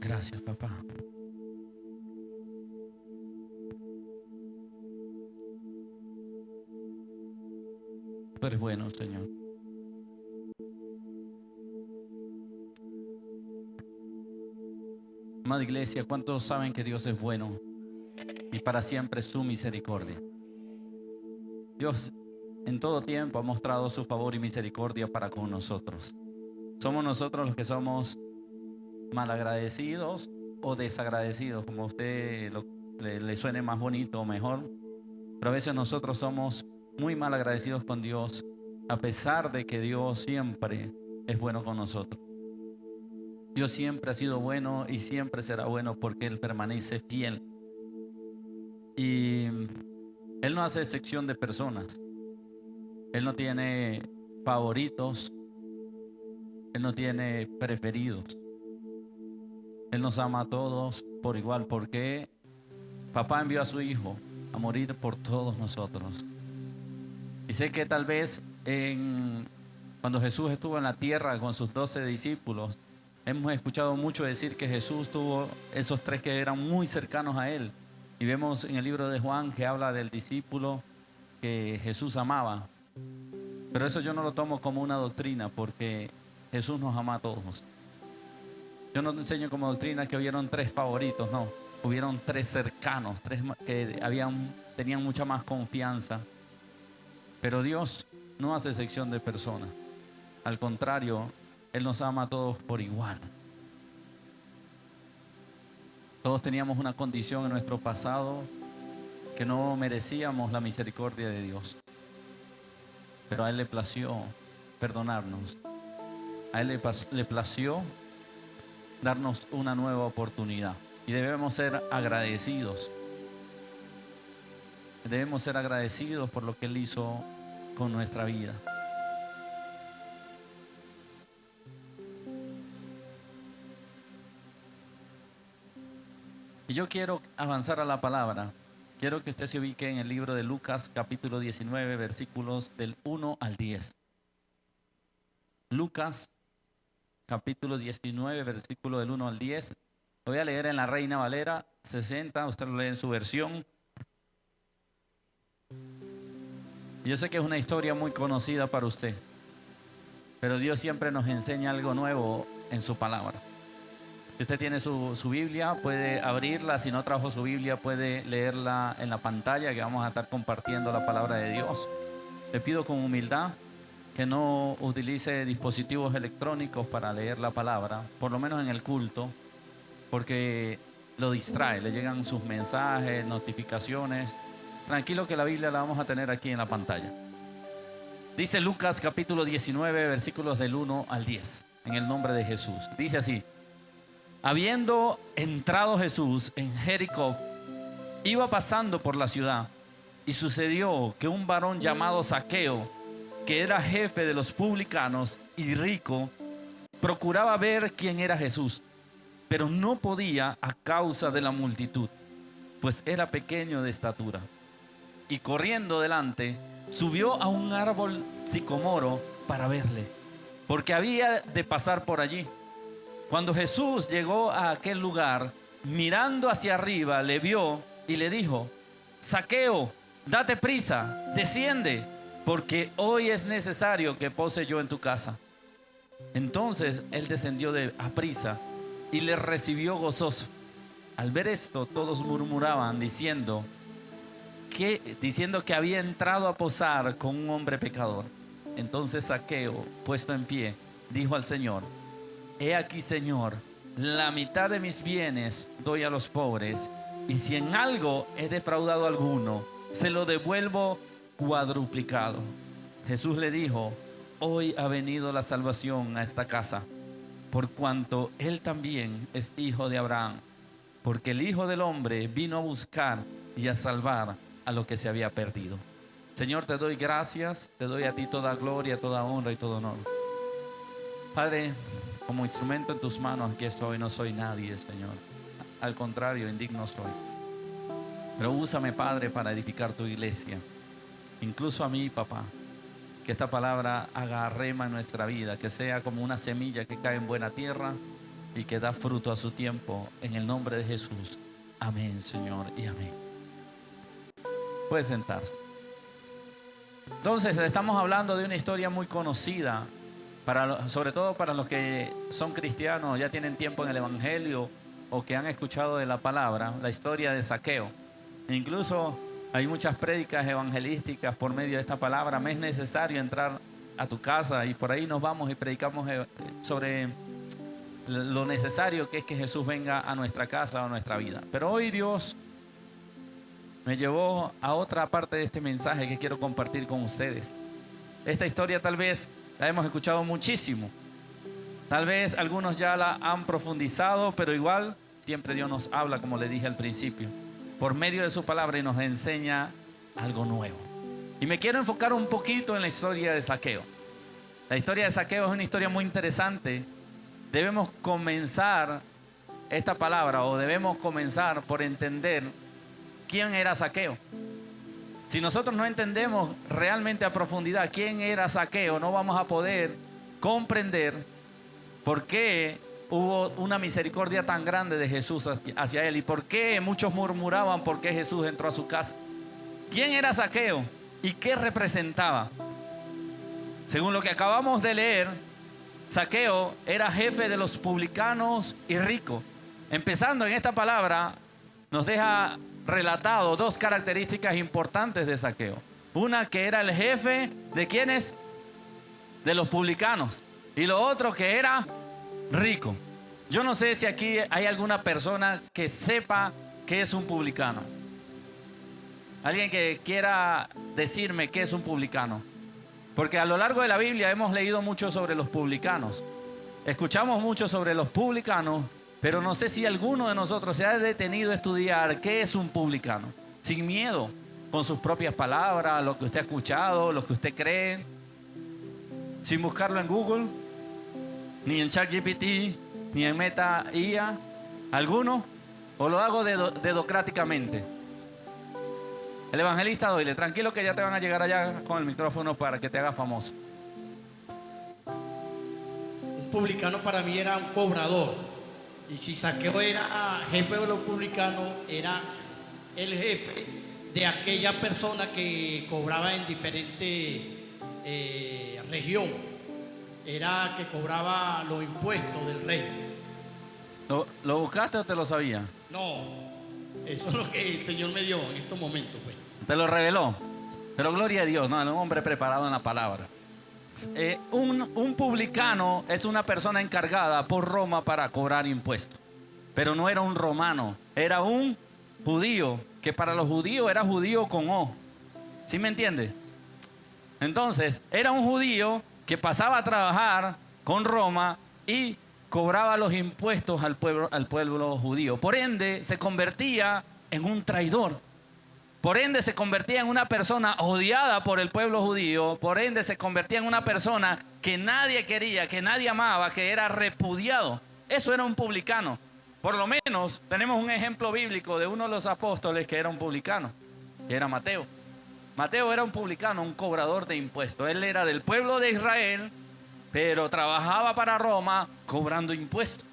Gracias, papá. Tú eres bueno, Señor. Amada iglesia, ¿cuántos saben que Dios es bueno y para siempre su misericordia? Dios en todo tiempo ha mostrado su favor y misericordia para con nosotros. Somos nosotros los que somos malagradecidos o desagradecidos, como a usted le suene más bonito o mejor. Pero a veces nosotros somos muy malagradecidos con Dios, a pesar de que Dios siempre es bueno con nosotros. Dios siempre ha sido bueno y siempre será bueno porque Él permanece fiel. Y Él no hace excepción de personas. Él no tiene favoritos. Él no tiene preferidos. Él nos ama a todos por igual, porque papá envió a su Hijo a morir por todos nosotros. Y sé que tal vez cuando Jesús estuvo en la tierra con sus 12 discípulos, hemos escuchado mucho decir que Jesús tuvo esos 3 que eran muy cercanos a Él. Y vemos en el libro de Juan que habla del discípulo que Jesús amaba. Pero eso yo no lo tomo como una doctrina, porque Jesús nos ama a todos. Yo no te enseño como doctrina que hubieron 3 favoritos, no. Hubieron 3 cercanos, 3 que tenían mucha más confianza. Pero Dios no hace excepción de personas. Al contrario, Él nos ama a todos por igual. Todos teníamos una condición en nuestro pasado que no merecíamos la misericordia de Dios. Pero a Él le plació perdonarnos. A Él le plació darnos una nueva oportunidad. Y debemos ser agradecidos. Debemos ser agradecidos por lo que Él hizo con nuestra vida. Y yo quiero avanzar a la palabra. Quiero que usted se ubique en el libro de Lucas, capítulo 19, versículos del 1 al 10. Lucas, capítulo 19, versículo del 1 al 10. Lo voy a leer en la Reina Valera 60. Usted lo lee en su versión. Yo sé que es una historia muy conocida para usted, pero Dios siempre nos enseña algo nuevo en su palabra. Si usted tiene su Biblia, puede abrirla. Si no trajo su Biblia, puede leerla en la pantalla, que vamos a estar compartiendo la palabra de Dios. Le pido con humildad que no utilice dispositivos electrónicos para leer la palabra, por lo menos en el culto, porque lo distrae, le llegan sus mensajes, notificaciones. Tranquilo que la Biblia la vamos a tener aquí en la pantalla. Dice Lucas capítulo 19, versículos del 1 al 10, en el nombre de Jesús. Dice así: habiendo entrado Jesús en Jericó, iba pasando por la ciudad, y sucedió que un varón llamado Zaqueo, que era jefe de los publicanos y rico, procuraba ver quién era Jesús, pero no podía a causa de la multitud, pues era pequeño de estatura. Y corriendo delante, subió a un árbol sicomoro para verle, porque había de pasar por allí. Cuando Jesús llegó a aquel lugar, mirando hacia arriba, le vio y le dijo: Zaqueo, date prisa, desciende, porque hoy es necesario que pose yo en tu casa. Entonces él descendió a prisa y le recibió gozoso. Al ver esto, todos murmuraban diciendo que había entrado a posar con un hombre pecador. Entonces Zaqueo, puesto en pie, dijo al Señor: he aquí, Señor, la mitad de mis bienes doy a los pobres, y si en algo he defraudado a alguno, se lo devuelvo cuadruplicado. Jesús le dijo: hoy ha venido la salvación a esta casa, por cuanto él también es hijo de Abraham, porque el Hijo del Hombre vino a buscar y a salvar a lo que se había perdido. Señor, te doy gracias, te doy a ti toda gloria, toda honra y todo honor. Padre, como instrumento en tus manos aquí estoy, no soy nadie, Señor. Al contrario, indigno soy. Pero úsame, Padre, para edificar tu iglesia. Incluso a mí, papá. Que esta palabra haga rema en nuestra vida, que sea como una semilla que cae en buena tierra y que da fruto a su tiempo. En el nombre de Jesús. Amén, Señor, y amén. Puede sentarse. Entonces, estamos hablando de una historia muy conocida, sobre todo para los que son cristianos, ya tienen tiempo en el Evangelio o que han escuchado de la palabra, la historia de Zaqueo. Incluso hay muchas prédicas evangelísticas por medio de esta palabra. Me es necesario entrar a tu casa y por ahí nos vamos y predicamos sobre lo necesario que es que Jesús venga a nuestra casa o a nuestra vida. Pero hoy Dios me llevó a otra parte de este mensaje que quiero compartir con ustedes. Esta historia tal vez la hemos escuchado muchísimo. Tal vez algunos ya la han profundizado, pero igual siempre Dios nos habla, como le dije al principio, por medio de su palabra y nos enseña algo nuevo. Y me quiero enfocar un poquito en la historia de Zaqueo. La historia de Zaqueo es una historia muy interesante. Debemos comenzar esta palabra o debemos comenzar por entender quién era Zaqueo. Si nosotros no entendemos realmente a profundidad quién era Zaqueo, no vamos a poder comprender por qué hubo una misericordia tan grande de Jesús hacia él y por qué muchos murmuraban por qué Jesús entró a su casa. ¿Quién era Zaqueo y qué representaba? Según lo que acabamos de leer, Zaqueo era jefe de los publicanos y rico. Empezando en esta palabra, nos deja relatado dos características importantes de Zaqueo. Una, que era el jefe de ¿quiénes? De los publicanos. Y lo otro, que era rico. Yo no sé si aquí hay alguna persona que sepa qué es un publicano. Alguien que quiera decirme qué es un publicano. Porque a lo largo de la Biblia hemos leído mucho sobre los publicanos. Escuchamos mucho sobre los publicanos, pero no sé si alguno de nosotros se ha detenido a estudiar qué es un publicano. Sin miedo, con sus propias palabras, lo que usted ha escuchado, lo que usted cree. Sin buscarlo en Google, ni en ChatGPT, ni en Meta IA. ¿Alguno? ¿O lo hago dedocráticamente? El evangelista Doyle, tranquilo que ya te van a llegar allá con el micrófono para que te haga famoso. Un publicano para mí era un cobrador. Y si Zaqueo era jefe de los publicanos, era el jefe de aquella persona que cobraba en diferentes región. Era que cobraba los impuestos del rey. ¿Lo buscaste o te lo sabía? No, eso es lo que el Señor me dio en estos momentos, pues. Te lo reveló. Pero gloria a Dios, no, un hombre preparado en la palabra. Un publicano es una persona encargada por Roma para cobrar impuestos. Pero no era un romano, era un judío, que para los judíos era judío con O. ¿Sí me entiende? Entonces, era un judío que pasaba a trabajar con Roma y cobraba los impuestos al pueblo judío. Por ende, se convertía en un traidor. Por ende, se convertía en una persona odiada por el pueblo judío. Por ende, se convertía en una persona que nadie quería, que nadie amaba, que era repudiado. Eso era un publicano. Por lo menos, tenemos un ejemplo bíblico de uno de los apóstoles que era un publicano, que era Mateo. Mateo era un publicano, un cobrador de impuestos. Él era del pueblo de Israel, pero trabajaba para Roma cobrando impuestos.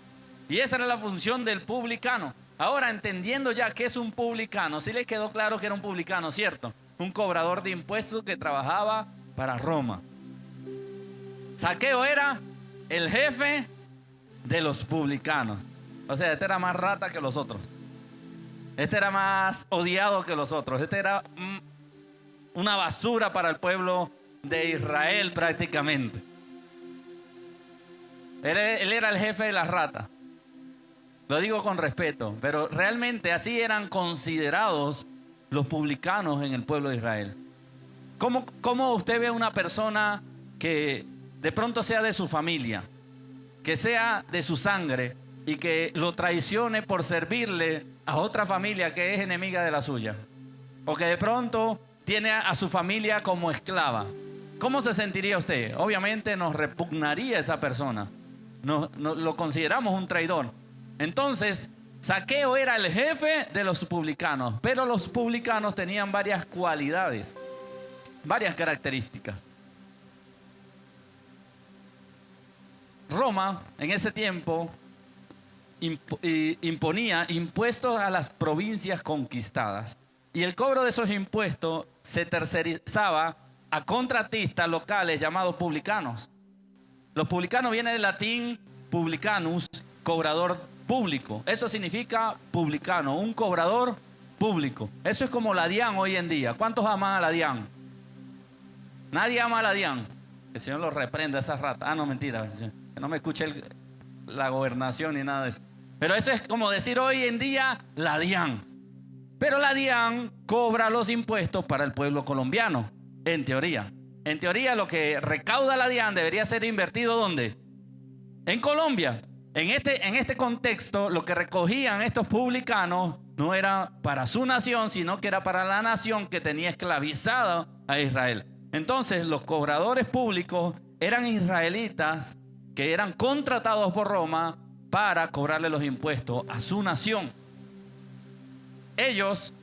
Y esa era la función del publicano. Ahora, entendiendo ya qué es un publicano, sí les quedó claro que era un publicano, ¿cierto? Un cobrador de impuestos que trabajaba para Roma. Zaqueo era el jefe de los publicanos. O sea, este era más rata que los otros. Este era más odiado que los otros. Este era una basura para el pueblo de Israel prácticamente. Él era el jefe de las ratas. Lo digo con respeto, pero realmente así eran considerados los publicanos en el pueblo de Israel. ¿Cómo usted ve a una persona que de pronto sea de su familia, que sea de su sangre y que lo traicione por servirle a otra familia que es enemiga de la suya? O que de pronto tiene a su familia como esclava. ¿Cómo se sentiría usted? Obviamente nos repugnaría esa persona. Lo consideramos un traidor. Entonces, Zaqueo era el jefe de los publicanos, pero los publicanos tenían varias cualidades, varias características. Roma, en ese tiempo, imponía impuestos a las provincias conquistadas. Y el cobro de esos impuestos se tercerizaba a contratistas locales llamados publicanos. Los publicanos vienen del latín publicanus, cobrador público. Eso significa publicano, un cobrador público. Eso es como la DIAN hoy en día. ¿Cuántos aman a la DIAN? Nadie ama a la DIAN. Que el Señor los reprenda a esas ratas. Ah, no, mentira. Que no me escuche la gobernación ni nada de eso. Pero eso es como decir hoy en día la DIAN. Pero la DIAN cobra los impuestos para el pueblo colombiano, en teoría. En teoría lo que recauda la DIAN debería ser invertido ¿dónde? En Colombia. En este contexto, lo que recogían estos publicanos no era para su nación, sino que era para la nación que tenía esclavizada a Israel. Entonces, los cobradores públicos eran israelitas que eran contratados por Roma para cobrarle los impuestos a su nación. Ellos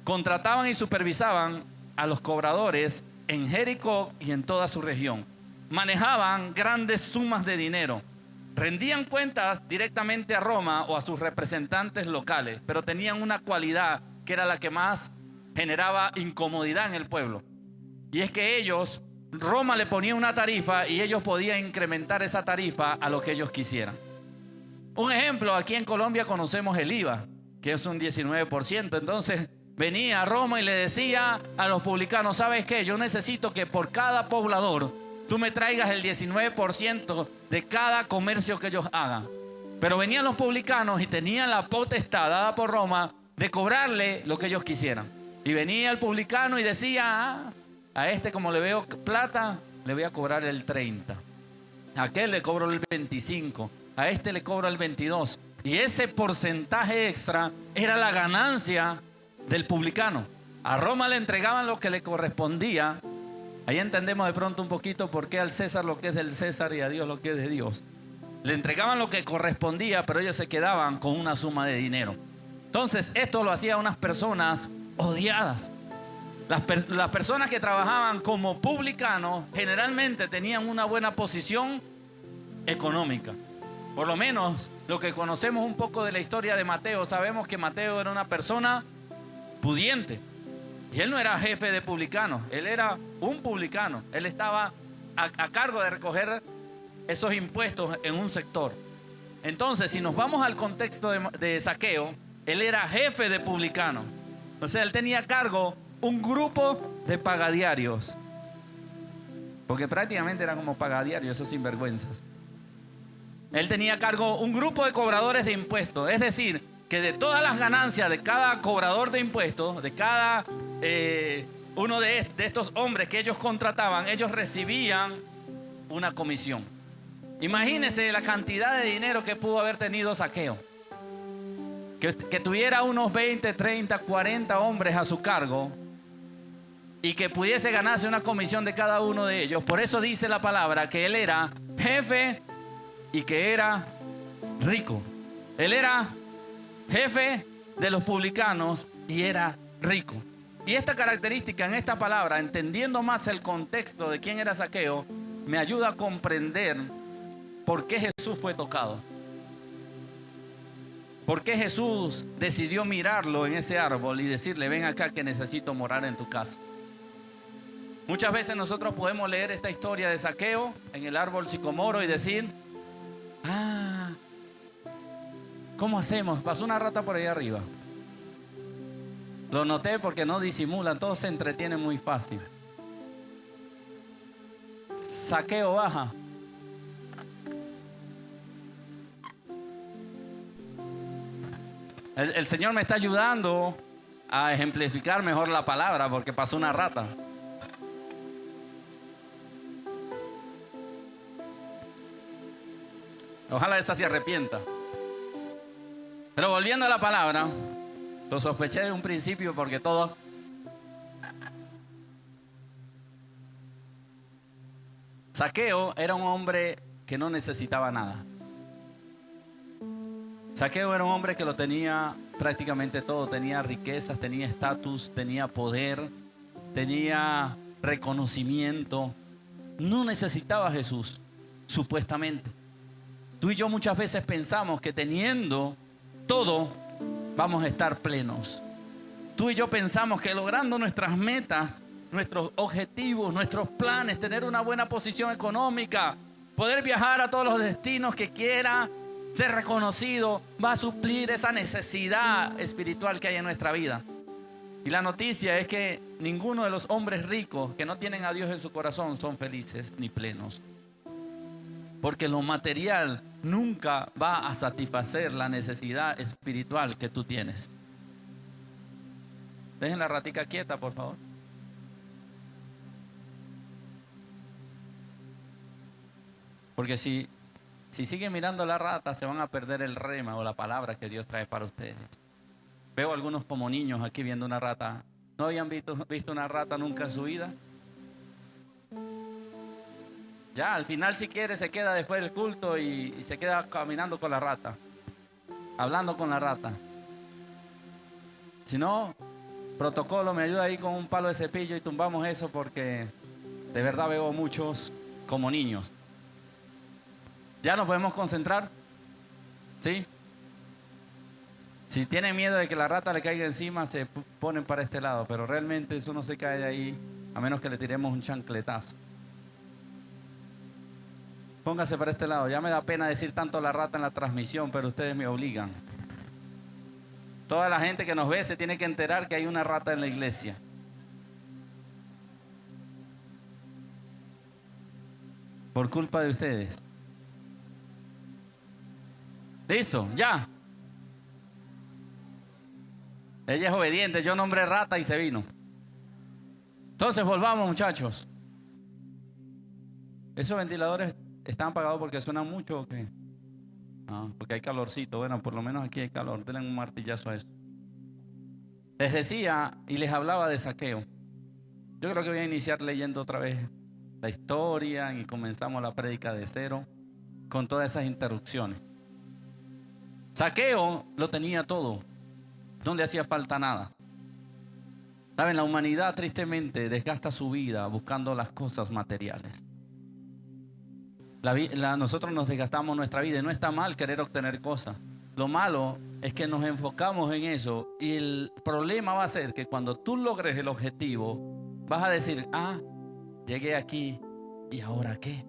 contrataban y supervisaban a los cobradores en Jericó y en toda su región. Manejaban grandes sumas de dinero. Rendían cuentas directamente a Roma o a sus representantes locales, pero tenían una cualidad que era la que más generaba incomodidad en el pueblo. Y es que Roma le ponía una tarifa y ellos podían incrementar esa tarifa a lo que ellos quisieran. Un ejemplo, aquí en Colombia conocemos el IVA, que es un 19%. Entonces venía a Roma y le decía a los publicanos, ¿sabes qué? Yo necesito que por cada poblador tú me traigas el 19% de cada comercio que ellos hagan. Pero venían los publicanos y tenían la potestad dada por Roma de cobrarle lo que ellos quisieran. Y venía el publicano y decía, a este como le veo plata, le voy a cobrar el 30. A aquel le cobro el 25. A este le cobro el 22. Y ese porcentaje extra era la ganancia del publicano. A Roma le entregaban lo que le correspondía. Ahí entendemos de pronto un poquito por qué al César lo que es del César y a Dios lo que es de Dios. Le entregaban lo que correspondía, pero ellos se quedaban con una suma de dinero. Entonces esto lo hacía unas personas odiadas. Las personas que trabajaban como publicanos generalmente tenían una buena posición económica. Por lo menos lo que conocemos un poco de la historia de Mateo, sabemos que Mateo era una persona pudiente. Y él no era jefe de publicanos, él era un publicano. Él estaba a cargo de recoger esos impuestos en un sector. Entonces, si nos vamos al contexto de Zaqueo, él era jefe de publicanos. O sea, él tenía a cargo un grupo de pagadiarios. Porque prácticamente eran como pagadiarios, esos sinvergüenzas. Él tenía a cargo un grupo de cobradores de impuestos. Es decir, que de todas las ganancias de cada cobrador de impuestos, de cada uno de estos hombres que ellos contrataban, ellos recibían una comisión. Imagínense la cantidad de dinero que pudo haber tenido Zaqueo. Que tuviera unos 20, 30, 40 hombres a su cargo y que pudiese ganarse una comisión de cada uno de ellos. Por eso dice la palabra que él era jefe y que era rico. Él era jefe de los publicanos y era rico. Y esta característica en esta palabra, entendiendo más el contexto de quién era Zaqueo, me ayuda a comprender por qué Jesús fue tocado. ¿Por qué Jesús decidió mirarlo en ese árbol y decirle, ven acá que necesito morar en tu casa? Muchas veces nosotros podemos leer esta historia de Zaqueo en el árbol sicomoro y decir, ¿cómo hacemos? Pasó una rata por ahí arriba. Lo noté porque no disimulan, todos se entretienen muy fácil. Zaqueo baja. El Señor me está ayudando a ejemplificar mejor la palabra porque pasó una rata. Ojalá esa se arrepienta. Pero volviendo a la palabra, lo sospeché de un principio porque todo... Zaqueo era un hombre que no necesitaba nada. Zaqueo era un hombre que lo tenía prácticamente todo. Tenía riquezas, tenía estatus, tenía poder, tenía reconocimiento. No necesitaba a Jesús, supuestamente. Tú y yo muchas veces pensamos que teniendo todo vamos a estar plenos. Tú y yo pensamos que logrando nuestras metas, nuestros objetivos, nuestros planes, tener una buena posición económica, poder viajar a todos los destinos que quiera, ser reconocido, va a suplir esa necesidad espiritual que hay en nuestra vida. Y la noticia es que ninguno de los hombres ricos que no tienen a Dios en su corazón son felices ni plenos. Porque lo material nunca va a satisfacer la necesidad espiritual que tú tienes. Dejen la ratica quieta, por favor. Porque si siguen mirando la rata, se van a perder el rema o la palabra que Dios trae para ustedes. Veo algunos como niños aquí viendo una rata. ¿No habían visto una rata nunca en su vida? Ya, al final si quiere se queda después del culto y se queda caminando con la rata, hablando con la rata. Si no, protocolo, me ayuda ahí con un palo de cepillo y tumbamos eso, porque de verdad veo muchos como niños. ¿Ya nos podemos concentrar? ¿Sí? Si tienen miedo de que la rata le caiga encima, se ponen para este lado, pero realmente eso no se cae de ahí a menos que le tiremos un chancletazo. Póngase para este lado. Ya me da pena decir tanto la rata en la transmisión, pero ustedes me obligan. Toda la gente que nos ve se tiene que enterar que hay una rata en la iglesia. Por culpa de ustedes. ¿Listo? Ya. Ella es obediente. Yo nombré rata y se vino. Entonces volvamos, muchachos. ¿Esos ventiladores están apagados porque suenan mucho o qué? Ah, porque hay calorcito. Bueno, por lo menos aquí hay calor. Denle un martillazo a eso. Les decía y les hablaba de Zaqueo. Yo creo que voy a iniciar leyendo otra vez la historia y comenzamos la prédica de cero con todas esas interrupciones. Zaqueo lo tenía todo. No le hacía falta nada. ¿Saben? La humanidad tristemente desgasta su vida buscando las cosas materiales. Nosotros nos desgastamos nuestra vida y no está mal querer obtener cosas. Lo malo es que nos enfocamos en eso y el problema va a ser que cuando tú logres el objetivo vas a decir, llegué aquí y ahora qué.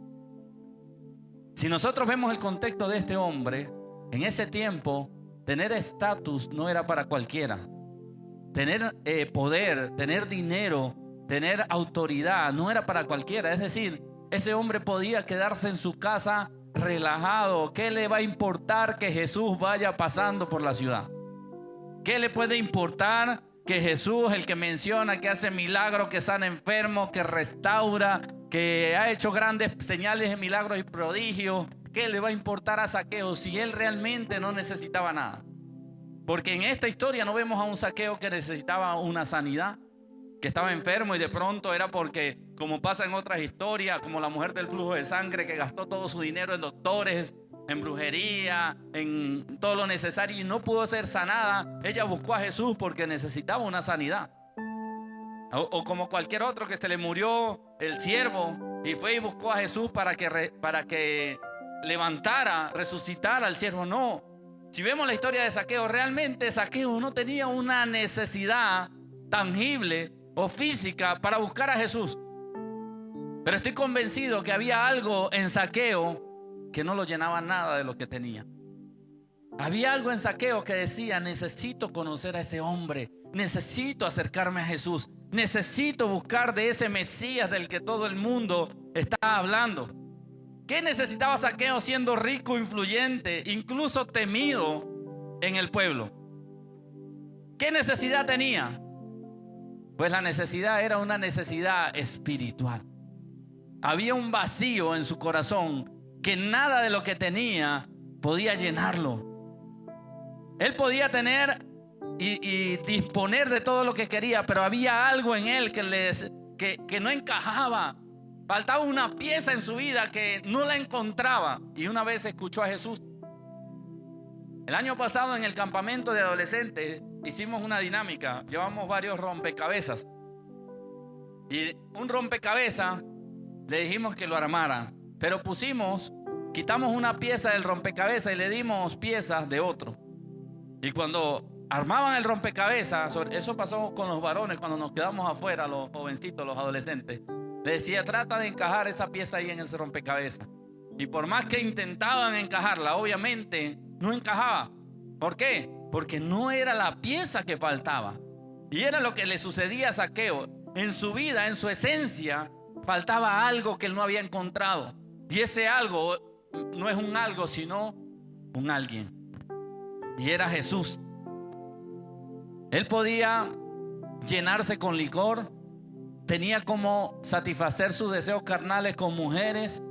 Si nosotros vemos el contexto de este hombre, en ese tiempo tener estatus no era para cualquiera. Tener poder, tener dinero, tener autoridad no era para cualquiera. Es decir, ese hombre podía quedarse en su casa relajado. ¿Qué le va a importar que Jesús vaya pasando por la ciudad? ¿Qué le puede importar que Jesús, el que menciona que hace milagros, que sana enfermos, que restaura, que ha hecho grandes señales de milagros y prodigios? ¿Qué le va a importar a Zaqueo si él realmente no necesitaba nada? Porque en esta historia no vemos a un Zaqueo que necesitaba una sanidad, que estaba enfermo y de pronto era porque, como pasa en otras historias, como la mujer del flujo de sangre que gastó todo su dinero en doctores, en brujería, en todo lo necesario y no pudo ser sanada. Ella buscó a Jesús porque necesitaba una sanidad. O como cualquier otro que se le murió el siervo y fue y buscó a Jesús para que levantara, resucitara al siervo. No. Si vemos la historia de Zaqueo, realmente Zaqueo no tenía una necesidad tangible o física para buscar a Jesús. Pero estoy convencido que había algo en Zaqueo que no lo llenaba nada de lo que tenía. Había algo en Zaqueo que decía: necesito conocer a ese hombre, necesito acercarme a Jesús, necesito buscar de ese Mesías del que todo el mundo está hablando. ¿Qué necesitaba Zaqueo siendo rico, influyente, incluso temido en el pueblo? ¿Qué necesidad tenía? Pues la necesidad era una necesidad espiritual. Había un vacío en su corazón que nada de lo que tenía podía llenarlo. Él podía tener y disponer de todo lo que quería, pero había algo en él que no encajaba. Faltaba una pieza en su vida que no la encontraba. Y una vez escuchó a Jesús. El año pasado en el campamento de adolescentes hicimos una dinámica. Llevamos varios rompecabezas. Y un rompecabezas le dijimos que lo armara. Pero pusimos quitamos una pieza del rompecabezas y le dimos piezas de otro. Y cuando armaban el rompecabezas, eso pasó con los varones cuando nos quedamos afuera, los jovencitos, los adolescentes. Le decía, trata de encajar esa pieza ahí en ese rompecabezas. Y por más que intentaban encajarla, obviamente no encajaba. ¿Por qué? Porque no era la pieza que faltaba. Y era lo que le sucedía a Zaqueo. En su vida, en su esencia, faltaba algo que él no había encontrado. Y ese algo no es un algo, sino un alguien. Y era Jesús. Él podía llenarse con licor, tenía como satisfacer sus deseos carnales con mujeres.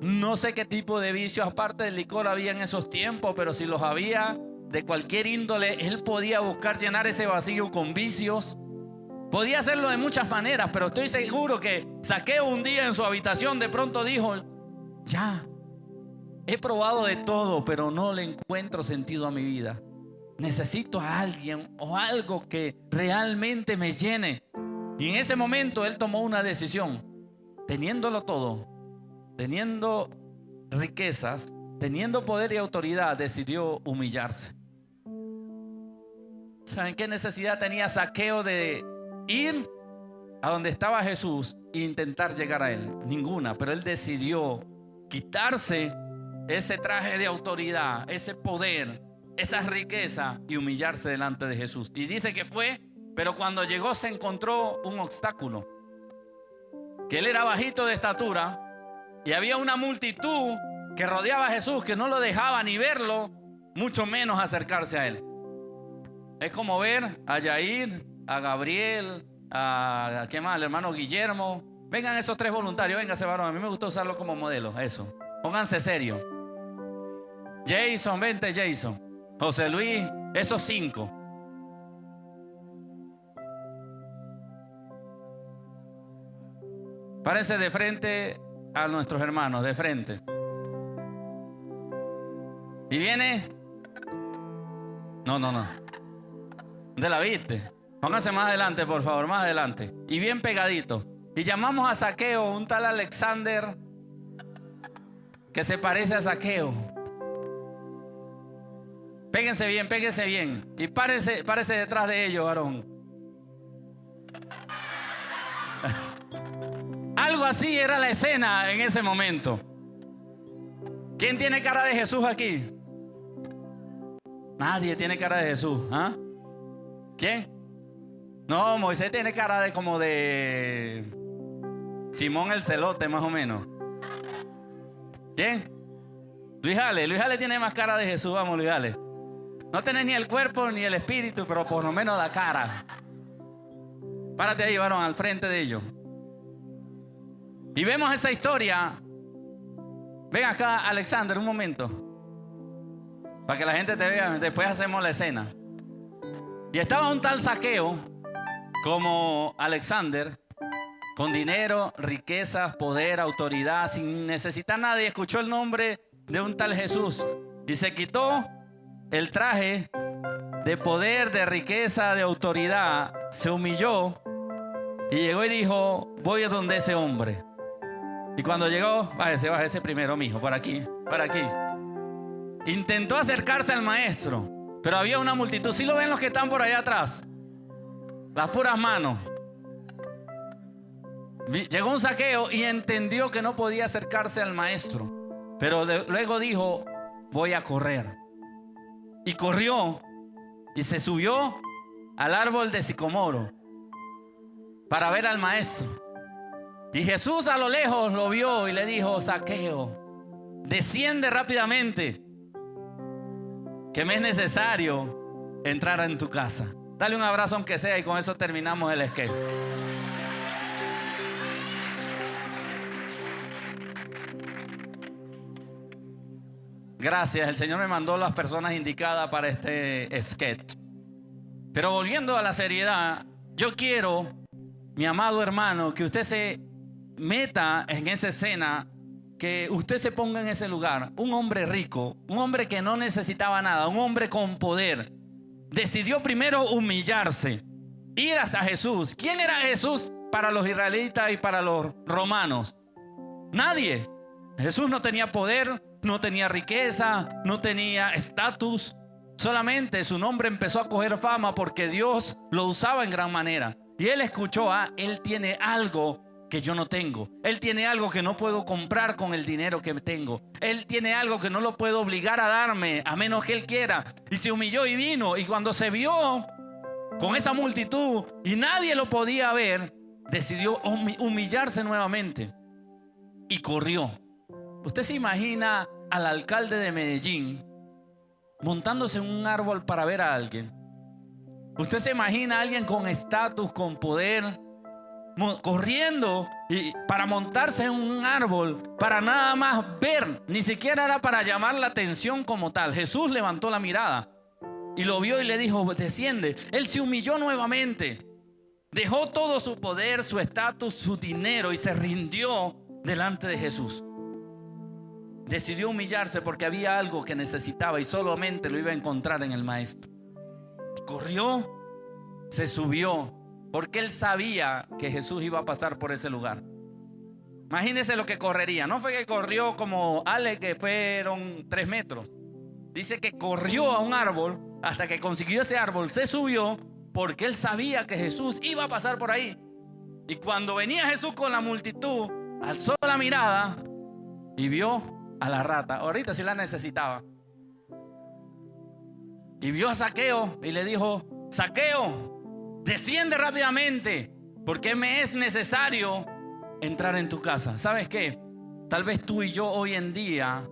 No sé qué tipo de vicios aparte del licor había en esos tiempos, pero si los había de cualquier índole, él podía buscar llenar ese vacío con vicios. Podía hacerlo de muchas maneras, pero estoy seguro que Zaqueo un día en su habitación de pronto dijo, ya, he probado de todo, pero no le encuentro sentido a mi vida. Necesito a alguien o algo que realmente me llene. Y en ese momento él tomó una decisión. Teniéndolo todo, teniendo riquezas, teniendo poder y autoridad, decidió humillarse. ¿Saben qué necesidad tenía Zaqueo de ir a donde estaba Jesús e intentar llegar a él? Ninguna, pero él decidió quitarse ese traje de autoridad, ese poder, esa riqueza y humillarse delante de Jesús. Y dice que fue, pero cuando llegó se encontró un obstáculo, que él era bajito de estatura y había una multitud que rodeaba a Jesús que no lo dejaba ni verlo, mucho menos acercarse a él. Es como ver a Yair, a Gabriel, a ¿qué más? El hermano Guillermo. Vengan esos tres voluntarios, véngase varón, a mí me gusta usarlo como modelo, eso. Pónganse serio. Jason, vente Jason. José Luis, esos 5. Párense de frente a nuestros hermanos, de frente. Y viene. No. ¿Dónde la viste? Pónganse más adelante, por favor, más adelante. Y bien pegadito. Y llamamos a Zaqueo, un tal Alexander que se parece a Zaqueo. Péguense bien. Y párese detrás de ellos, varón. Algo así era la escena en ese momento. ¿Quién tiene cara de Jesús aquí? Nadie tiene cara de Jesús. ¿Ah? ¿Quién? No, Moisés tiene cara de como de Simón el Celote, más o menos. ¿Quién? Luis Ale tiene más cara de Jesús. Vamos, Luis Ale. No tenés ni el cuerpo ni el espíritu, pero por lo menos la cara. Párate ahí, varón, al frente de ellos. Y vemos esa historia. Ven acá, Alexander, un momento, para que la gente te vea. Después hacemos la escena. Y estaba un tal Zaqueo como Alexander, con dinero, riquezas, poder, autoridad, sin necesitar nada. Y escuchó el nombre de un tal Jesús y se quitó el traje de poder, de riqueza, de autoridad. Se humilló y llegó y dijo, voy a donde ese hombre. Y cuando llegó, bájese primero, mijo, por aquí. Intentó acercarse al maestro, pero había una multitud. ¿Sí lo ven los que están por allá atrás? Las puras manos. Llegó un Zaqueo y entendió que no podía acercarse al maestro, pero luego dijo, voy a correr. Y corrió y se subió al árbol de sicomoro para ver al maestro. Y Jesús a lo lejos lo vio y le dijo, Zaqueo, desciende rápidamente, que me es necesario entrar en tu casa. Dale un abrazo aunque sea y con eso terminamos el sketch. Gracias, el Señor me mandó las personas indicadas para este sketch. Pero volviendo a la seriedad, yo quiero, mi amado hermano, que usted se meta en esa escena, que usted se ponga en ese lugar. Un hombre rico, un hombre que no necesitaba nada, un hombre con poder, decidió primero humillarse, ir hasta Jesús. ¿Quién era Jesús para los israelitas y para los romanos? Nadie. Jesús no tenía poder, no tenía riqueza, no tenía estatus. Solamente su nombre empezó a coger fama porque Dios lo usaba en gran manera. Y él escuchó, él tiene algo que yo no tengo. Él tiene algo que no puedo comprar con el dinero que tengo. Él tiene algo que no lo puedo obligar a darme a menos que él quiera. Y se humilló y vino. Y cuando se vio con esa multitud y nadie lo podía ver, decidió humillarse nuevamente y corrió. Usted se imagina al alcalde de Medellín montándose en un árbol para ver a alguien. Usted se imagina a alguien con estatus, con poder, corriendo y para montarse en un árbol para nada más ver. Ni siquiera era para llamar la atención como tal. Jesús levantó la mirada y lo vio y le dijo: desciende. Él se humilló nuevamente, dejó todo su poder, su estatus, su dinero y se rindió delante de Jesús. Decidió humillarse porque había algo que necesitaba y solamente lo iba a encontrar en el Maestro. Corrió, se subió, porque él sabía que Jesús iba a pasar por ese lugar. Imagínese lo que correría. No fue que corrió como Ale, que fueron 3 metros. Dice que corrió a un árbol hasta que consiguió ese árbol, se subió, porque él sabía que Jesús iba a pasar por ahí. Y cuando venía Jesús con la multitud, alzó la mirada y vio a la rata. Ahorita sí la necesitaba. Y vio a Zaqueo y le dijo: Zaqueo, desciende rápidamente, porque me es necesario entrar en tu casa. ¿Sabes qué? Tal vez tú y yo hoy en día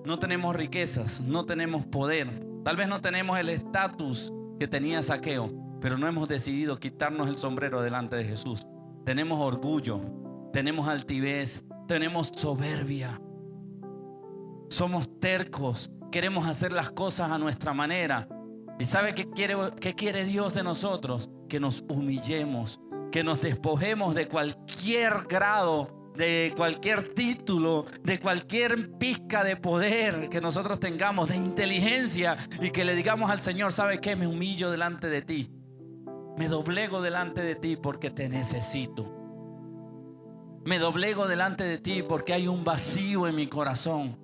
no tenemos riquezas, no tenemos poder, tal vez no tenemos el estatus que tenía Zaqueo, pero no hemos decidido quitarnos el sombrero delante de Jesús. Tenemos orgullo, tenemos altivez, tenemos soberbia, somos tercos, queremos hacer las cosas a nuestra manera. ¿Y sabe qué quiere Dios de nosotros? Que nos humillemos, que nos despojemos de cualquier grado, de cualquier título, de cualquier pizca de poder que nosotros tengamos, de inteligencia, y que le digamos al Señor: ¿sabe qué? Me humillo delante de ti, me doblego delante de ti porque te necesito. Me doblego delante de ti porque hay un vacío en mi corazón.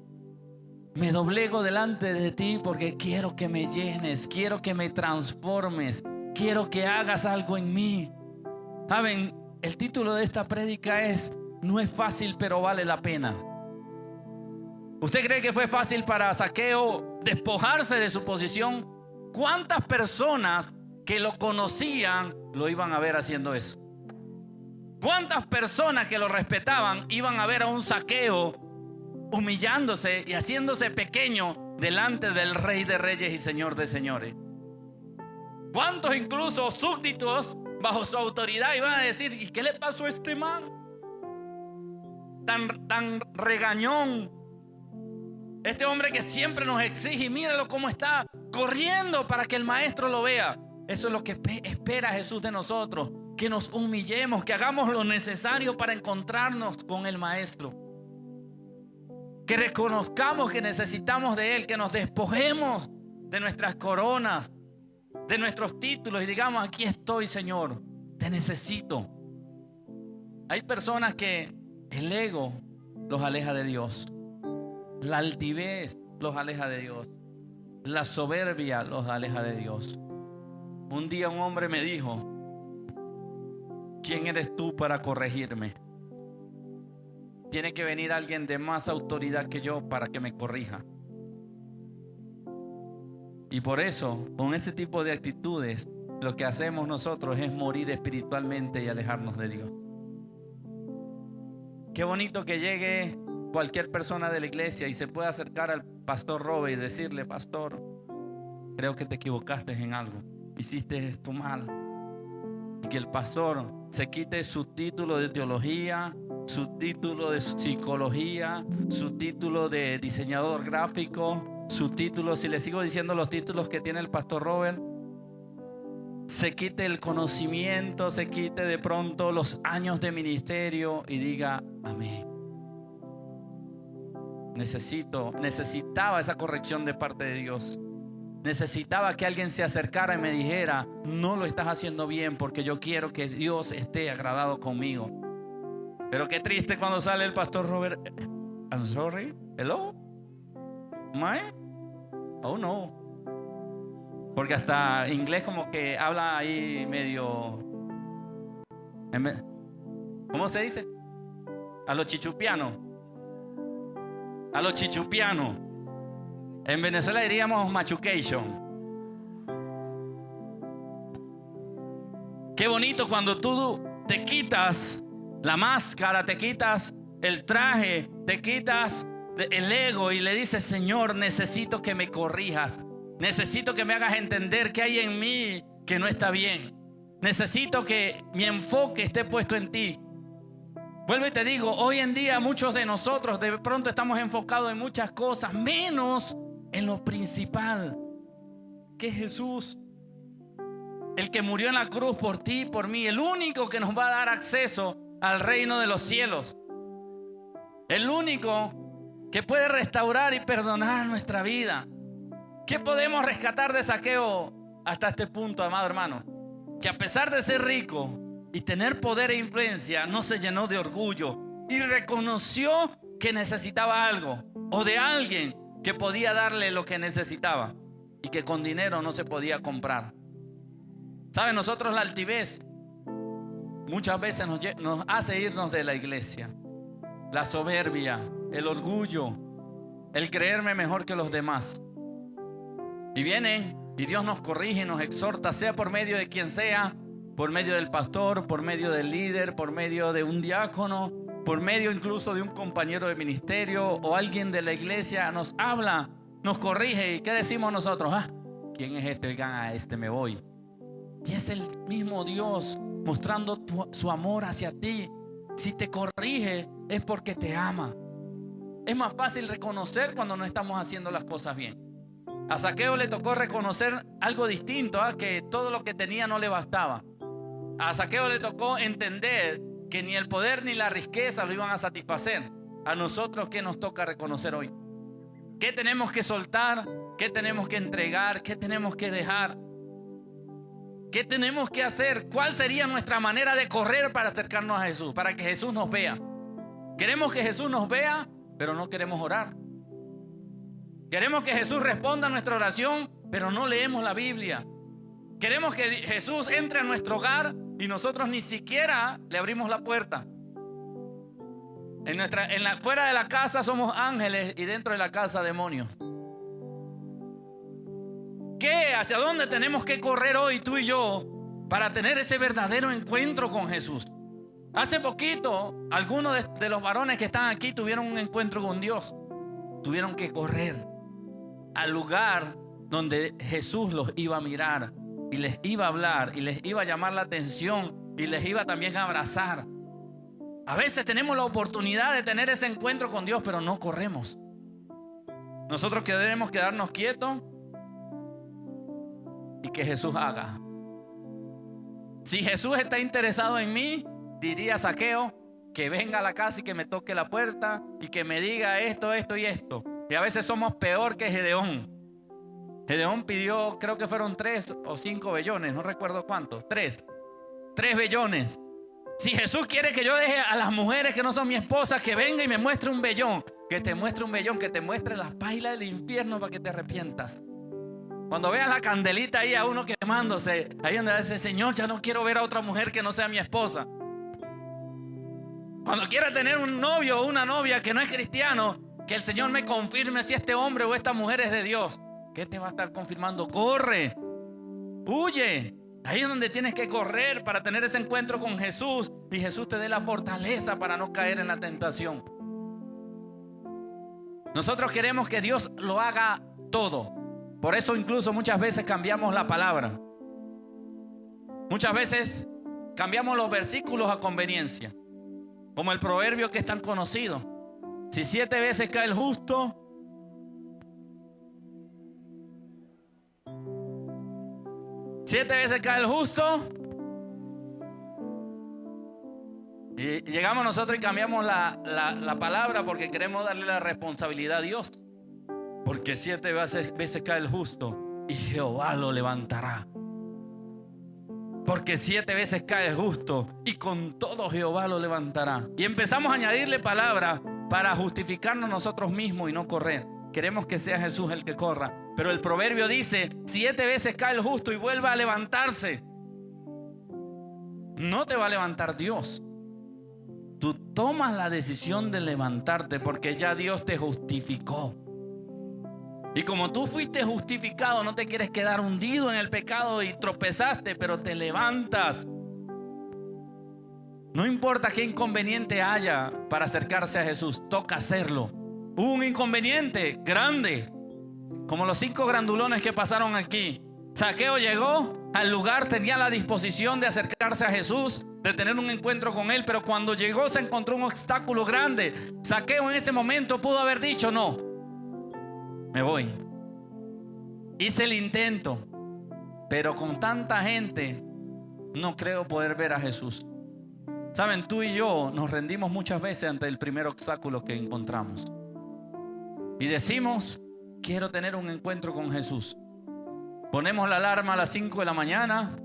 Me doblego delante de ti porque quiero que me llenes, quiero que me transformes, quiero que hagas algo en mí. Saben, el título de esta prédica es: no es fácil, pero vale la pena. ¿Usted cree que fue fácil para Zaqueo despojarse de su posición? ¿Cuántas personas que lo conocían lo iban a ver haciendo eso? ¿Cuántas personas que lo respetaban iban a ver a un Zaqueo humillándose y haciéndose pequeño delante del Rey de Reyes y Señor de Señores? ¿Cuántos incluso súbditos bajo su autoridad iban a decir: ¿y qué le pasó a este man? Tan regañón. Este hombre que siempre nos exige, míralo cómo está corriendo para que el Maestro lo vea. Eso es lo que espera Jesús de nosotros, que nos humillemos, que hagamos lo necesario para encontrarnos con el Maestro, que reconozcamos que necesitamos de Él, que nos despojemos de nuestras coronas, de nuestros títulos y digamos: aquí estoy, Señor, te necesito. Hay personas que el ego los aleja de Dios, la altivez los aleja de Dios, la soberbia los aleja de Dios. Un día un hombre me dijo: ¿quién eres tú para corregirme? Tiene que venir alguien de más autoridad que yo para que me corrija. Y por eso, con ese tipo de actitudes, lo que hacemos nosotros es morir espiritualmente y alejarnos de Dios. Qué bonito que llegue cualquier persona de la iglesia y se pueda acercar al pastor Robe y decirle: pastor, creo que te equivocaste en algo, hiciste esto mal. Y que el pastor se quite su título de teología, su título de psicología, su título de diseñador gráfico, su título, si le sigo diciendo los títulos que tiene el pastor Robert, se quite el conocimiento, se quite de pronto los años de ministerio y diga: amén. Necesitaba esa corrección de parte de Dios. Necesitaba que alguien se acercara y me dijera: no lo estás haciendo bien, porque yo quiero que Dios esté agradado conmigo. Pero qué triste cuando sale el pastor Robert I'm sorry. Hello. ¿My? Oh no. Porque hasta inglés como que habla ahí medio. ¿Cómo se dice? A los chichupianos. A los chichupianos. En Venezuela diríamos machucation. Qué bonito cuando tú te quitas la máscara, te quitas el traje, te quitas el ego y le dices: Señor, necesito que me corrijas. Necesito que me hagas entender qué hay en mí que no está bien. Necesito que mi enfoque esté puesto en ti. Vuelvo y te digo, hoy en día muchos de nosotros de pronto estamos enfocados en muchas cosas, menos en lo principal, que es Jesús. El que murió en la cruz por ti y por mí. El único que nos va a dar acceso al reino de los cielos. El único que puede restaurar y perdonar nuestra vida. ¿Qué podemos rescatar de Zaqueo hasta este punto, amado hermano? Que a pesar de ser rico y tener poder e influencia, no se llenó de orgullo y reconoció que necesitaba algo o de alguien que podía darle lo que necesitaba y que con dinero no se podía comprar. ¿Saben? Nosotros la altivez muchas veces nos hace irnos de la iglesia. La soberbia, el orgullo, el creerme mejor que los demás. Y vienen y Dios nos corrige y nos exhorta, sea por medio de quien sea, por medio del pastor, por medio del líder, por medio de un diácono, por medio incluso de un compañero de ministerio o alguien de la iglesia. Nos habla, nos corrige. ¿Y qué decimos nosotros? ¿Quién es este? Oigan, a este me voy. Y es el mismo Dios mostrando su amor hacia ti. Si te corrige es porque te ama. Es más fácil reconocer cuando no estamos haciendo las cosas bien. A Zaqueo le tocó reconocer algo distinto, que todo lo que tenía no le bastaba. A Zaqueo le tocó entender que ni el poder ni la riqueza lo iban a satisfacer. A nosotros, ¿qué nos toca reconocer hoy? ¿Qué tenemos que soltar? ¿Qué tenemos que entregar? ¿Qué tenemos que dejar? ¿Qué tenemos que hacer? ¿Cuál sería nuestra manera de correr para acercarnos a Jesús? Para que Jesús nos vea. Queremos que Jesús nos vea, pero no queremos orar. Queremos que Jesús responda a nuestra oración, pero no leemos la Biblia. Queremos que Jesús entre a nuestro hogar y nosotros ni siquiera le abrimos la puerta. Fuera de la casa somos ángeles y dentro de la casa demonios. ¿Qué? ¿Hacia dónde tenemos que correr hoy tú y yo para tener ese verdadero encuentro con Jesús? Hace poquito, algunos de los varones que están aquí tuvieron un encuentro con Dios. Tuvieron que correr al lugar donde Jesús los iba a mirar y les iba a hablar y les iba a llamar la atención y les iba también a abrazar. A veces tenemos la oportunidad de tener ese encuentro con Dios, pero no corremos. Nosotros debemos quedarnos quietos y que Jesús haga. Si Jesús está interesado en mí, diría Zaqueo, que venga a la casa y que me toque la puerta y que me diga esto, esto y esto. Y a veces somos peor que Gedeón. Gedeón pidió, creo que fueron 3 o 5 vellones, no recuerdo cuántos. 3 vellones. Si Jesús quiere que yo deje a las mujeres que no son mi esposa, que venga y me muestre un vellón, que te muestre un vellón, que te muestre las pailas del infierno para que te arrepientas. Cuando veas la candelita ahí a uno quemándose, ahí donde dice: Señor, ya no quiero ver a otra mujer que no sea mi esposa. Cuando quiera tener un novio o una novia que no es cristiano, que el Señor me confirme si este hombre o esta mujer es de Dios. ¿Qué te va a estar confirmando? Corre, huye. Ahí es donde tienes que correr para tener ese encuentro con Jesús y Jesús te dé la fortaleza para no caer en la tentación. Nosotros queremos que Dios lo haga todo. Por eso incluso muchas veces cambiamos la palabra. Muchas veces cambiamos los versículos a conveniencia. Como el proverbio que es tan conocido: si 7 veces cae el justo, y llegamos nosotros y cambiamos la palabra porque queremos darle la responsabilidad a Dios. Porque 7 veces cae el justo y Jehová lo levantará. Porque 7 veces cae el justo y con todo Jehová lo levantará. Y empezamos a añadirle palabra para justificarnos nosotros mismos y no correr. Queremos que sea Jesús el que corra. Pero el proverbio dice: 7 veces cae el justo y vuelve a levantarse. No te va a levantar Dios. Tú tomas la decisión de levantarte porque ya Dios te justificó. Y como tú fuiste justificado, no te quieres quedar hundido en el pecado y tropezaste, pero te levantas. No importa qué inconveniente haya para acercarse a Jesús, toca hacerlo. Hubo un inconveniente grande, como los 5 grandulones que pasaron aquí. Zaqueo llegó al lugar, tenía la disposición de acercarse a Jesús, de tener un encuentro con él, pero cuando llegó se encontró un obstáculo grande. Zaqueo en ese momento pudo haber dicho: no, me voy. Hice el intento, pero con tanta gente no creo poder ver a Jesús. Saben, tú y yo nos rendimos muchas veces ante el primer obstáculo que encontramos y decimos: quiero tener un encuentro con Jesús. Ponemos la alarma a las 5 de la mañana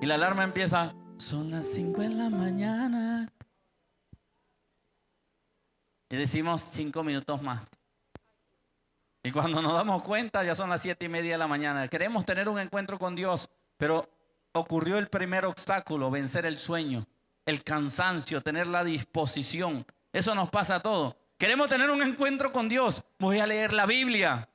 y la alarma empieza: son las 5 de la mañana. Y decimos 5 minutos más. Y cuando nos damos cuenta ya son las 7:30 de la mañana. Queremos tener un encuentro con Dios, pero ocurrió el primer obstáculo: vencer el sueño, el cansancio, tener la disposición. Eso nos pasa a todos. Queremos tener un encuentro con Dios. Voy a leer la Biblia.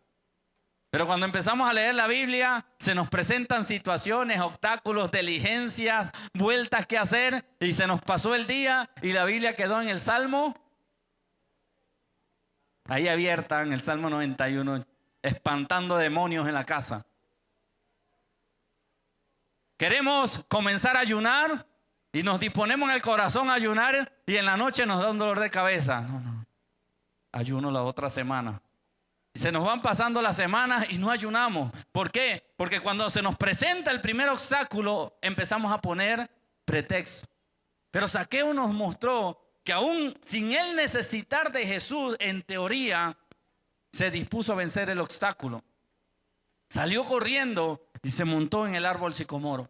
Pero cuando empezamos a leer la Biblia, se nos presentan situaciones, obstáculos, diligencias, vueltas que hacer, y se nos pasó el día y la Biblia quedó en el Salmo, ahí abierta, en el Salmo 91, espantando demonios en la casa. Queremos comenzar a ayunar y nos disponemos en el corazón a ayunar y en la noche nos da un dolor de cabeza. No, ayuno la otra semana. Se nos van pasando las semanas y no ayunamos. ¿Por qué? Porque cuando se nos presenta el primer obstáculo, empezamos a poner pretextos. Pero Zaqueo nos mostró que aún sin él necesitar de Jesús, en teoría, se dispuso a vencer el obstáculo. Salió corriendo y se montó en el árbol sicomoro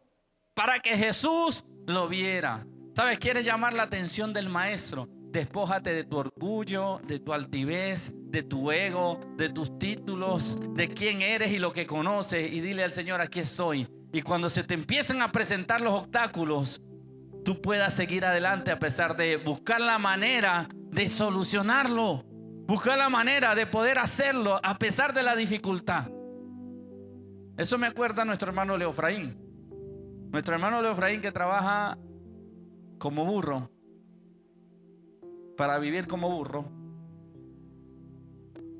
para que Jesús lo viera. ¿Sabes? ¿Quieres llamar la atención del maestro? Despójate de tu orgullo, de tu altivez, de tu ego, de tus títulos, de quién eres y lo que conoces, y dile al Señor: aquí estoy. Y cuando se te empiezan a presentar los obstáculos, tú puedas seguir adelante a pesar de buscar la manera de solucionarlo, buscar la manera de poder hacerlo a pesar de la dificultad. Eso me acuerda a nuestro hermano Leofraín. Nuestro hermano Leofraín, que trabaja como burro, para vivir como burro.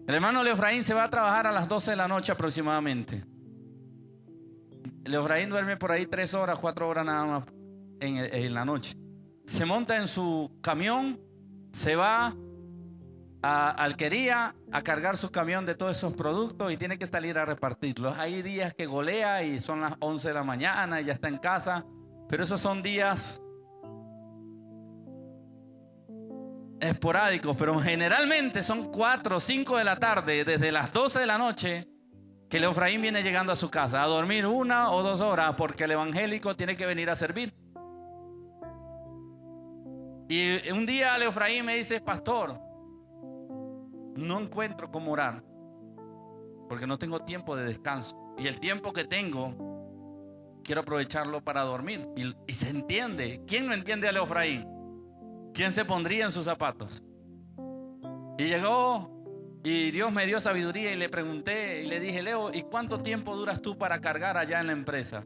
El hermano Leofraín se va a trabajar a las 12 de la noche aproximadamente. Leofraín duerme por ahí 3 horas, 4 horas nada más en la noche. Se monta en su camión, se va a Alquería a cargar su camión de todos esos productos y tiene que salir a repartirlos. Hay días que golea y son las 11 de la mañana y ya está en casa, pero esos son días esporádicos, pero generalmente son 4 o 5 de la tarde, desde las 12 de la noche, que Leofraín viene llegando a su casa a dormir 1 o 2 horas, porque el evangélico tiene que venir a servir. Y un día Leofraín me dice: pastor, no encuentro cómo orar, porque no tengo tiempo de descanso, y el tiempo que tengo quiero aprovecharlo para dormir. Y se entiende. ¿Quién no entiende a Leofraín? ¿Quién se pondría en sus zapatos? Y llegó y Dios me dio sabiduría y le pregunté y le dije: Leo, ¿y cuánto tiempo duras tú para cargar allá en la empresa?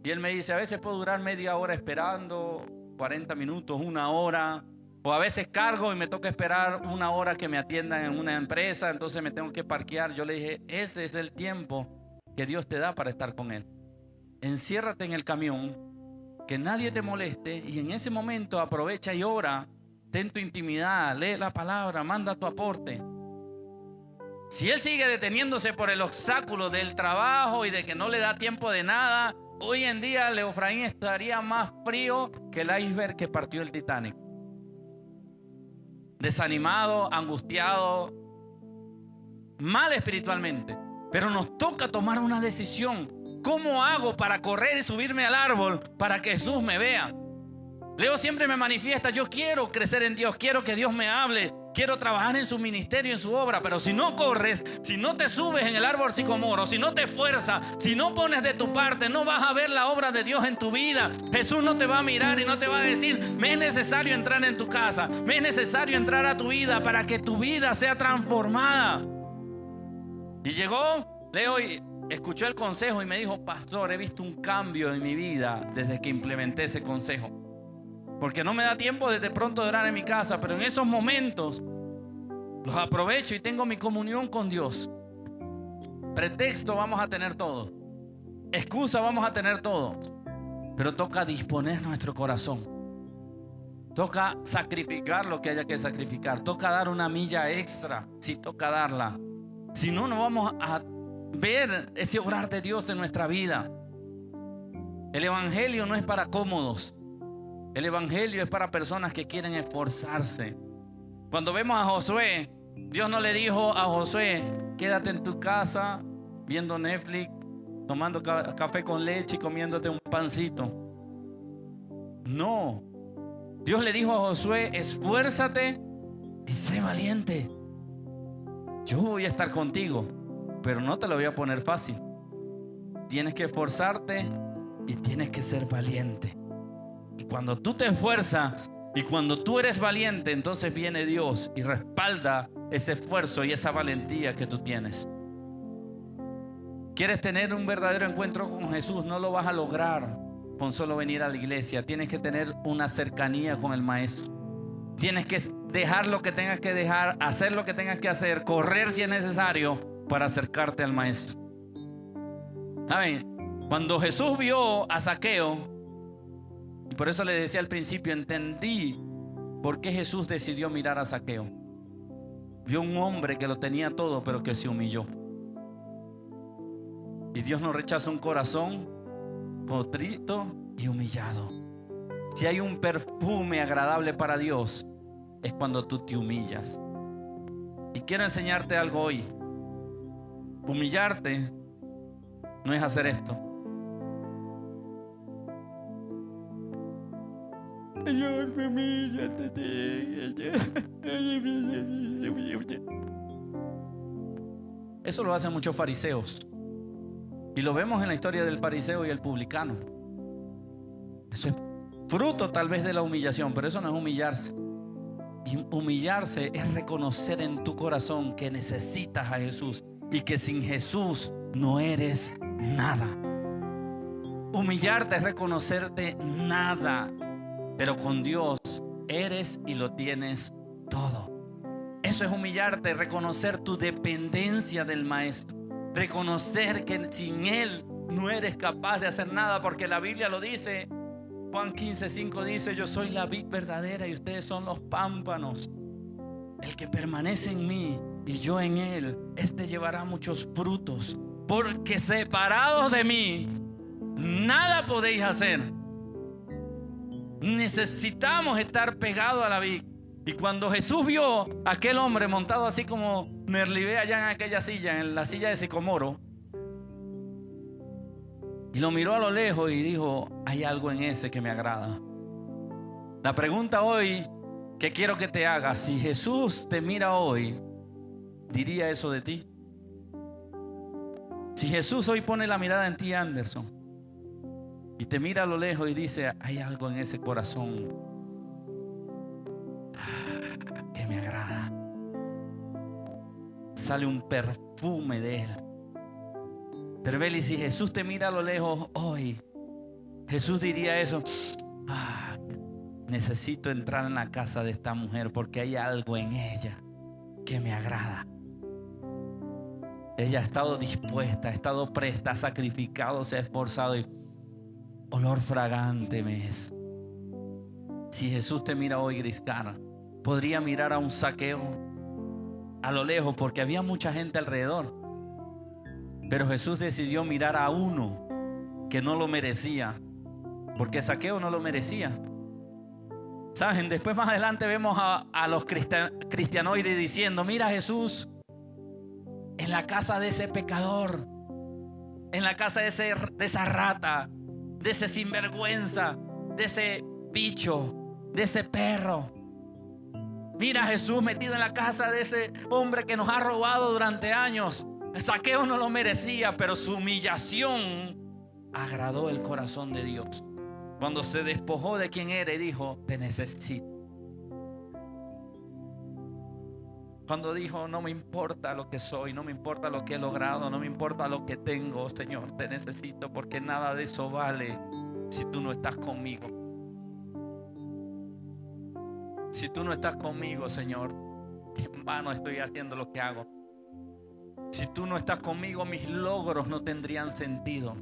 Y él me dice: a veces puedo durar media hora esperando, 40 minutos, 1 hora, o a veces cargo y me toca esperar 1 hora que me atiendan en una empresa, entonces me tengo que parquear. Yo le dije: ese es el tiempo que Dios te da para estar con Él. Enciérrate en el camión, que nadie te moleste, y en ese momento aprovecha y ora, ten tu intimidad, lee la palabra, manda tu aporte. Si él sigue deteniéndose por el obstáculo del trabajo y de que no le da tiempo de nada, hoy en día Leofraín estaría más frío que el iceberg que partió el Titanic. Desanimado, angustiado, mal espiritualmente. Pero nos toca tomar una decisión. ¿Cómo hago para correr y subirme al árbol para que Jesús me vea? Leo siempre me manifiesta: yo quiero crecer en Dios, quiero que Dios me hable, quiero trabajar en su ministerio, en su obra. Pero si no corres, si no te subes en el árbol sicomoro, si no te esfuerzas, si no pones de tu parte, no vas a ver la obra de Dios en tu vida. Jesús no te va a mirar y no te va a decir: me es necesario entrar en tu casa, me es necesario entrar a tu vida para que tu vida sea transformada. Y llegó Leo y escuchó el consejo y me dijo: pastor, he visto un cambio en mi vida desde que implementé ese consejo. Porque no me da tiempo de pronto de orar en mi casa, pero en esos momentos los aprovecho y tengo mi comunión con Dios. Pretexto vamos a tener todo, excusa vamos a tener todo, pero toca disponer nuestro corazón. Toca sacrificar lo que haya que sacrificar. Toca dar una milla extra si toca darla. Si no, no vamos a ver ese obrar de Dios en nuestra vida. El evangelio no es para cómodos. El evangelio es para personas que quieren esforzarse. Cuando vemos a Josué, Dios no le dijo a Josué: quédate en tu casa viendo Netflix, tomando café con leche y comiéndote un pancito. No. Dios le dijo a Josué: esfuérzate y sé valiente. Yo voy a estar contigo, pero no te lo voy a poner fácil. Tienes que esforzarte y tienes que ser valiente. Y cuando tú te esfuerzas y cuando tú eres valiente, entonces viene Dios y respalda ese esfuerzo y esa valentía que tú tienes. ¿Quieres tener un verdadero encuentro con Jesús? No lo vas a lograr con solo venir a la iglesia. Tienes que tener una cercanía con el Maestro. Tienes que dejar lo que tengas que dejar, hacer lo que tengas que hacer, correr si es necesario para acercarte al Maestro. ¿Saben? Cuando Jesús vio a Zaqueo, y por eso le decía al principio, entendí por qué Jesús decidió mirar a Zaqueo. Vio un hombre que lo tenía todo, pero que se humilló. Y Dios no rechaza un corazón contrito y humillado. Si hay un perfume agradable para Dios, es cuando tú te humillas. Y quiero enseñarte algo hoy. Humillarte no es hacer esto. Señor, me humilla ante ti. Eso lo hacen muchos fariseos. Y lo vemos en la historia del fariseo y el publicano. Eso es fruto tal vez de la humillación, pero eso no es humillarse. Y humillarse es reconocer en tu corazón que necesitas a Jesús y que sin Jesús no eres nada. Humillarte es reconocerte nada, pero con Dios eres y lo tienes todo. Eso es humillarte, reconocer tu dependencia del Maestro. Reconocer que sin Él no eres capaz de hacer nada, porque la Biblia lo dice. Juan 15:5 dice: yo soy la vid verdadera y ustedes son los pámpanos. El que permanece en mí y yo en él, este llevará muchos frutos, porque separados de mí nada podéis hacer. Necesitamos estar pegados a la vid. Y cuando Jesús vio a aquel hombre montado así como Merlibé allá en aquella silla, en la silla de sicomoro, y lo miró a lo lejos y dijo: hay algo en ese que me agrada. La pregunta hoy que quiero que te hagas: si Jesús te mira hoy, ¿diría eso de ti? Si Jesús hoy pone la mirada en ti, Anderson, y te mira a lo lejos y dice: hay algo en ese corazón que me agrada, sale un perfume de él. Pero Beli, si Jesús te mira a lo lejos hoy, Jesús diría eso: necesito entrar en la casa de esta mujer porque hay algo en ella que me agrada. Ella ha estado dispuesta, ha estado presta, ha sacrificado, se ha esforzado y olor fragante me es. Si Jesús te mira hoy, Griscar, podría mirar a un Zaqueo a lo lejos porque había mucha gente alrededor. Pero Jesús decidió mirar a uno que no lo merecía, porque Zaqueo no lo merecía. ¿Saben? Después más adelante vemos a los cristianoides diciendo: mira a Jesús en la casa de ese pecador, en la casa de esa rata, de ese sinvergüenza, de ese bicho, de ese perro. Mira a Jesús metido en la casa de ese hombre que nos ha robado durante años. Zaqueo no lo merecía, pero su humillación agradó el corazón de Dios. Cuando se despojó de quien era y dijo: te necesito. Cuando dijo: no me importa lo que soy, no me importa lo que he logrado, no me importa lo que tengo, Señor, te necesito, porque nada de eso vale si tú no estás conmigo. Si tú no estás conmigo, Señor, en vano estoy haciendo lo que hago. Si tú no estás conmigo, mis logros no tendrían sentido.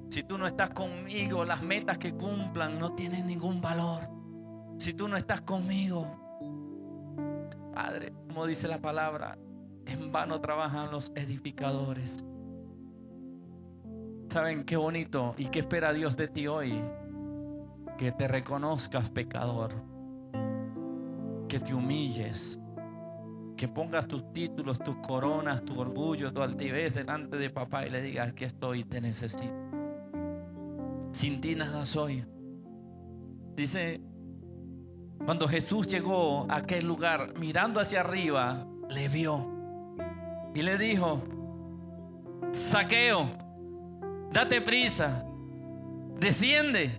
Si tú no estás conmigo, las metas que cumplan no tienen ningún valor. Si tú no estás conmigo, Padre, como dice la palabra, en vano trabajan los edificadores. ¿Saben qué bonito y qué espera Dios de ti hoy? Que te reconozcas pecador, que te humilles, que pongas tus títulos, tus coronas, tu orgullo, tu altivez delante de papá y le digas: aquí estoy y te necesito. Sin ti nada soy. Dice, cuando Jesús llegó a aquel lugar, mirando hacia arriba, le vio y le dijo: Zaqueo, date prisa, desciende,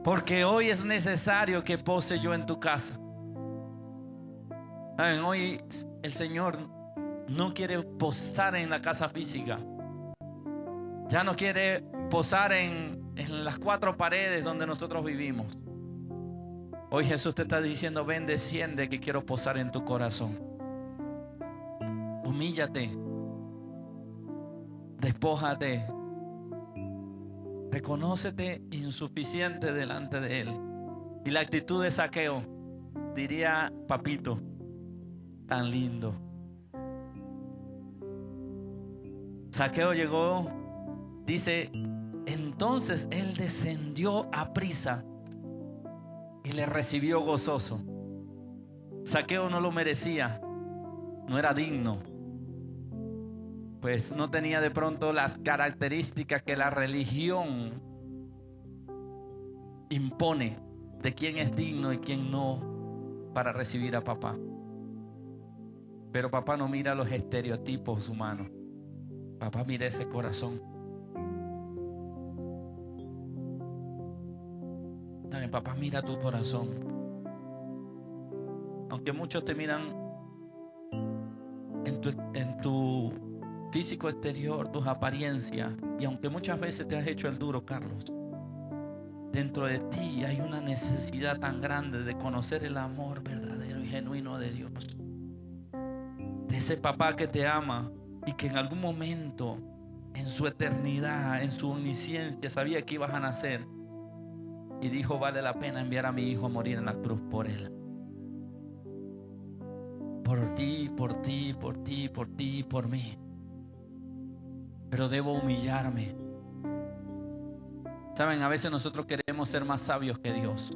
porque hoy es necesario que pose yo en tu casa. Hoy el Señor no quiere posar en la casa física. Ya no quiere posar en las cuatro paredes donde nosotros vivimos. Hoy Jesús te está diciendo: ven, desciende, que quiero posar en tu corazón. Humíllate, despójate, reconócete insuficiente delante de Él. Y la actitud de Zaqueo, diría papito, tan lindo. Zaqueo llegó, dice, entonces él descendió a prisa y le recibió gozoso. Zaqueo no lo merecía, no era digno, pues no tenía de pronto las características que la religión impone de quién es digno y quién no para recibir a papá. Pero papá no mira los estereotipos humanos. Papá mira ese corazón. Papá mira tu corazón. Aunque muchos te miran en tu físico exterior, tus apariencias, y aunque muchas veces te has hecho el duro, Carlos, dentro de ti hay una necesidad tan grande de conocer el amor verdadero y genuino de Dios. De ese papá que te ama y que en algún momento, en su eternidad, en su omnisciencia, sabía que ibas a nacer y dijo: vale la pena enviar a mi hijo a morir en la cruz por él. Por ti, por ti, por ti, por ti, por mí. Pero debo humillarme. Saben, a veces nosotros queremos ser más sabios que Dios.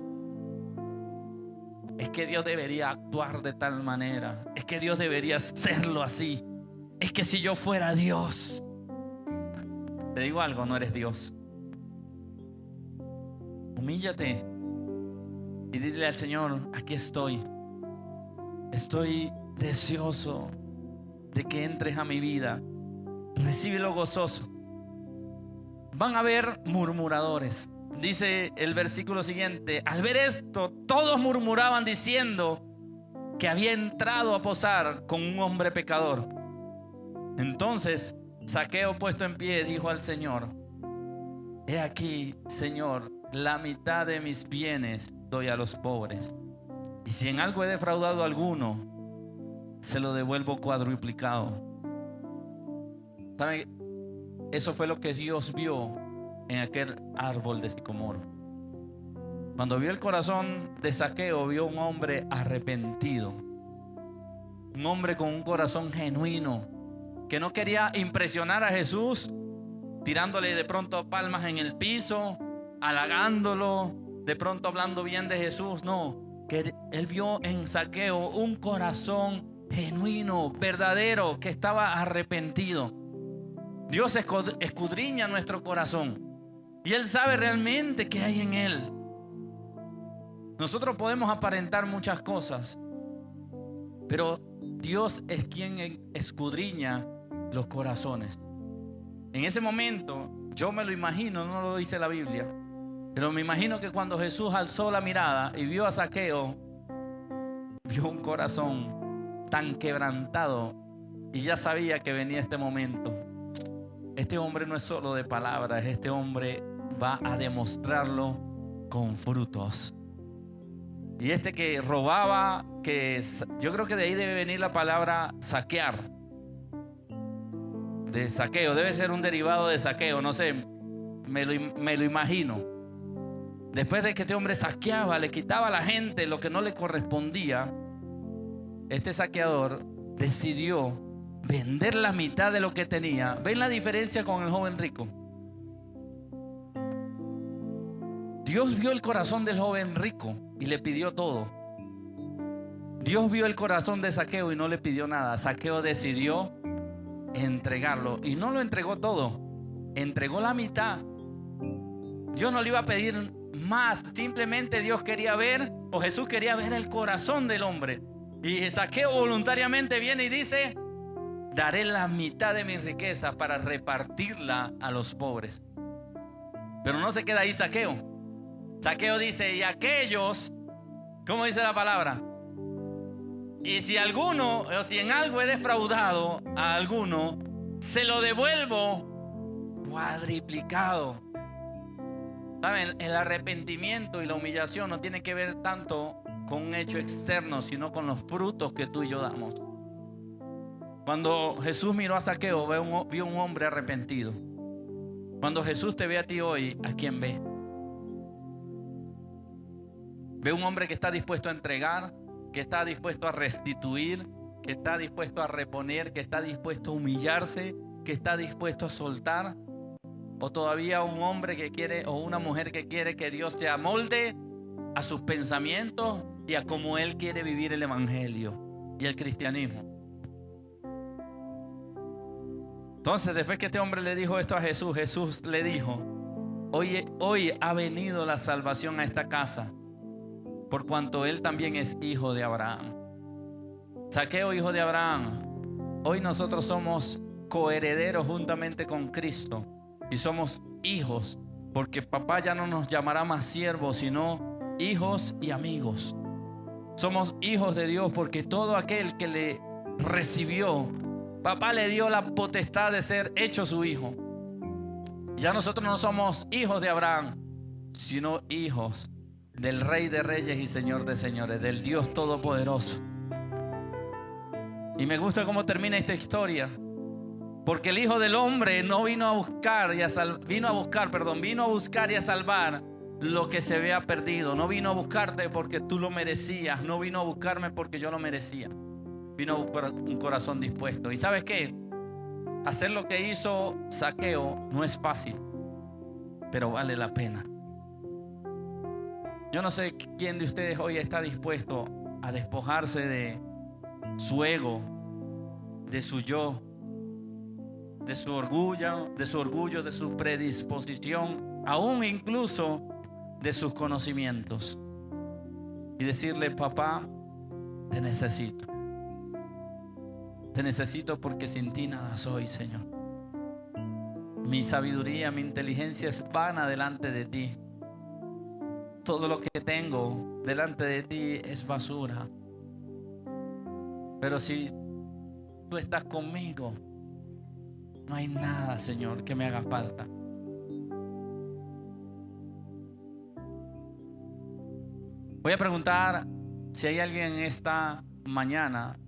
Es que Dios debería actuar de tal manera. Es que Dios debería hacerlo así. Es que si yo fuera Dios. Te digo algo, no eres Dios. Humíllate y dile al Señor: aquí estoy. Estoy deseoso de que entres a mi vida. Recíbelo gozoso. Van a haber murmuradores. Dice el versículo siguiente: al ver esto, todos murmuraban diciendo que había entrado a posar con un hombre pecador. Entonces Zaqueo, puesto en pie, dijo al Señor: he aquí, Señor, la mitad de mis bienes doy a los pobres, y si en algo he defraudado a alguno, se lo devuelvo cuadruplicado. ¿Saben? Eso fue lo que Dios vio en aquel árbol de sicomoro. Cuando vio el corazón de Zaqueo, vio un hombre arrepentido, un hombre con un corazón genuino, que no quería impresionar a Jesús tirándole de pronto palmas en el piso, halagándolo, de pronto hablando bien de Jesús. No, que él vio en Zaqueo un corazón genuino, verdadero, que estaba arrepentido. Dios escudriña nuestro corazón y Él sabe realmente qué hay en él. Nosotros podemos aparentar muchas cosas, Pero Dios es quien escudriña los corazones. En ese momento, yo me lo imagino, no lo dice la Biblia, pero me imagino que cuando Jesús alzó la mirada y vio a Zaqueo, vio un corazón tan quebrantado y ya sabía que venía este momento. Este hombre no es solo de palabras, este hombre va a demostrarlo con frutos. Y este que robaba, yo creo que de ahí debe venir la palabra saquear, de saqueo, debe ser un derivado de saqueo, no sé, me lo imagino. Después de que este hombre saqueaba, le quitaba a la gente lo que no le correspondía, este saqueador decidió vender la mitad de lo que tenía. ¿Ven la diferencia con el joven rico? Dios vio el corazón del joven rico y le pidió todo. Dios vio el corazón de Zaqueo y no le pidió nada. Zaqueo decidió entregarlo y no lo entregó todo, entregó la mitad. Dios no le iba a pedir más, simplemente Dios quería ver, o Jesús quería ver el corazón del hombre. Y Zaqueo voluntariamente viene y dice: daré la mitad de mis riquezas para repartirla a los pobres. Pero no se queda ahí Zaqueo. Zaqueo dice: y aquellos, ¿cómo dice la palabra? Y si alguno, o si en algo he defraudado a alguno, se lo devuelvo cuadriplicado. ¿Saben? El arrepentimiento y la humillación no tiene que ver tanto con un hecho externo, sino con los frutos que tú y yo damos. Cuando Jesús miró a Zaqueo, vio un hombre arrepentido. Cuando Jesús te ve a ti hoy, ¿a quién ve? Ve un hombre que está dispuesto a entregar, que está dispuesto a restituir, que está dispuesto a reponer, que está dispuesto a humillarse, que está dispuesto a soltar. O todavía un hombre que quiere, o una mujer que quiere que Dios se amolde a sus pensamientos y a cómo Él quiere vivir el evangelio y el cristianismo. Entonces, después que este hombre le dijo esto a Jesús, Jesús le dijo: hoy ha venido la salvación a esta casa, por cuanto él también es hijo de Abraham. Zaqueo, hijo de Abraham. Hoy nosotros somos coherederos juntamente con Cristo y somos hijos, porque papá ya no nos llamará más siervos, sino hijos y amigos. Somos hijos de Dios porque todo aquel que le recibió, papá le dio la potestad de ser hecho su hijo. Ya nosotros no somos hijos de Abraham, sino hijos del Rey de Reyes y Señor de Señores, del Dios Todopoderoso. Y me gusta cómo termina esta historia, porque el Hijo del Hombre no vino a buscar y vino a buscar y a salvar lo que se había perdido. No vino a buscarte porque tú lo merecías, no vino a buscarme porque yo lo merecía. Vino a buscar un corazón dispuesto. ¿Y sabes qué? Hacer lo que hizo Zaqueo no es fácil, pero vale la pena. Yo no sé quién de ustedes hoy está dispuesto a despojarse de su ego, de su yo, de su orgullo, de su predisposición, aún incluso de sus conocimientos, y decirle: papá, te necesito. Te necesito porque sin ti nada soy, Señor. Mi sabiduría, mi inteligencia es vana delante de ti. Todo lo que tengo delante de ti es basura. Pero si tú estás conmigo, no hay nada, Señor, que me haga falta. Voy a preguntar si hay alguien esta mañana,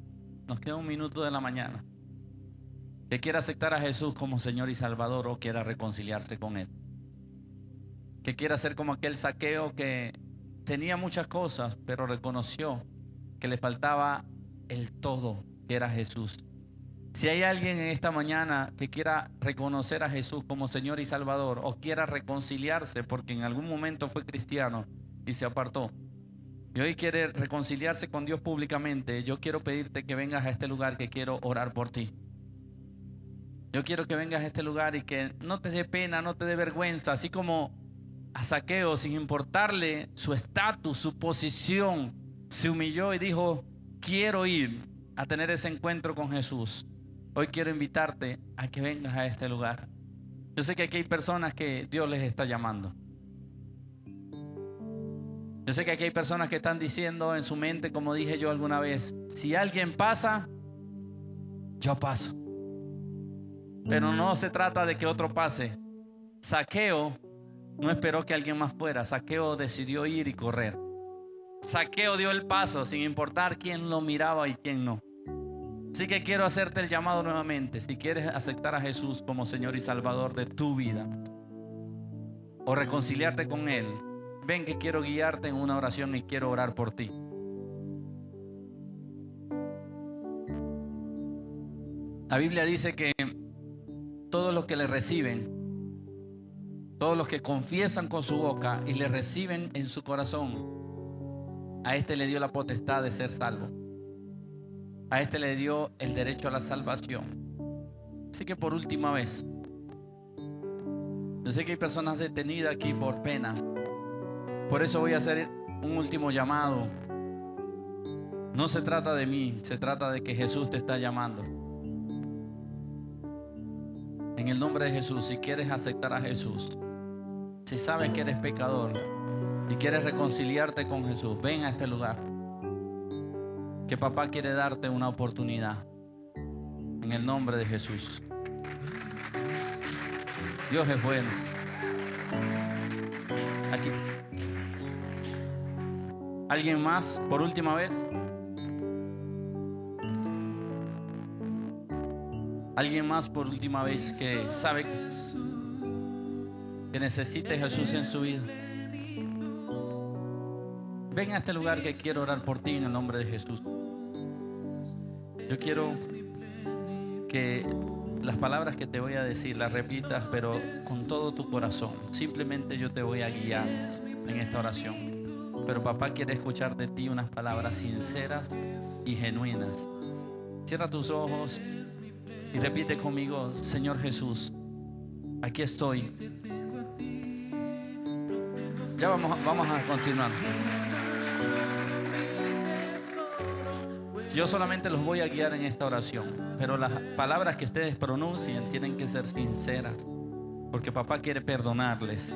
nos queda un minuto de la mañana, que quiera aceptar a Jesús como Señor y Salvador, o quiera reconciliarse con Él. Que quiera ser como aquel Zaqueo que tenía muchas cosas, pero reconoció que le faltaba el todo, que era Jesús. Si hay alguien en esta mañana que quiera reconocer a Jesús como Señor y Salvador, o quiera reconciliarse porque en algún momento fue cristiano y se apartó, y hoy quiere reconciliarse con Dios públicamente, yo quiero pedirte que vengas a este lugar, que quiero orar por ti. Yo quiero que vengas a este lugar y que no te dé pena, no te dé vergüenza, así como a Zaqueo, sin importarle su estatus, su posición, se humilló y dijo: quiero ir a tener ese encuentro con Jesús, hoy quiero invitarte a que vengas a este lugar. Yo sé que aquí hay personas que Dios les está llamando. Yo sé que aquí hay personas que están diciendo en su mente, como dije yo alguna vez, si alguien pasa, yo paso. Pero no se trata de que otro pase. Zaqueo no esperó que alguien más fuera. Zaqueo decidió ir y correr. Zaqueo dio el paso sin importar quién lo miraba y quién no. Así que quiero hacerte el llamado nuevamente. Si quieres aceptar a Jesús como Señor y Salvador de tu vida o reconciliarte con Él, ven que quiero guiarte en una oración y quiero orar por ti. La Biblia dice que todos los que le reciben, todos los que confiesan con su boca y le reciben en su corazón, a este le dio la potestad de ser salvo. A este le dio el derecho a la salvación. Así que por última vez, yo sé que hay personas detenidas aquí por pena. Por eso voy a hacer un último llamado. No se trata de mí, se trata de que Jesús te está llamando. En el nombre de Jesús, si quieres aceptar a Jesús, si sabes que eres pecador y quieres reconciliarte con Jesús, ven a este lugar. Que papá quiere darte una oportunidad. En el nombre de Jesús. Dios es bueno. Aquí. ¿Alguien más por última vez? ¿Alguien más por última vez que sabe que necesite Jesús en su vida? Ven a este lugar que quiero orar por ti en el nombre de Jesús. Yo quiero que las palabras que te voy a decir las repitas, pero con todo tu corazón. Simplemente yo te voy a guiar en esta oración. Pero papá quiere escuchar de ti unas palabras sinceras y genuinas. Cierra tus ojos y repite conmigo: Señor Jesús, aquí estoy. Ya vamos a continuar. Yo solamente los voy a guiar en esta oración, pero las palabras que ustedes pronuncien tienen que ser sinceras, porque papá quiere perdonarles.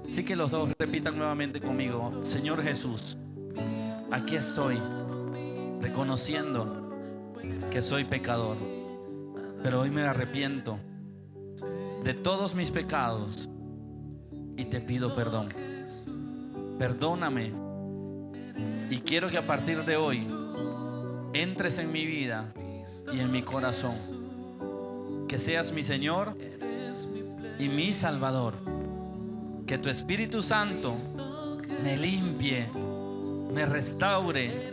Así que los dos repitan nuevamente conmigo: Señor Jesús, aquí estoy, reconociendo que soy pecador, pero hoy me arrepiento de todos mis pecados y te pido perdón. Perdóname y quiero que a partir de hoy entres en mi vida y en mi corazón. Que seas mi Señor y mi Salvador. Que tu Espíritu Santo me limpie, me restaure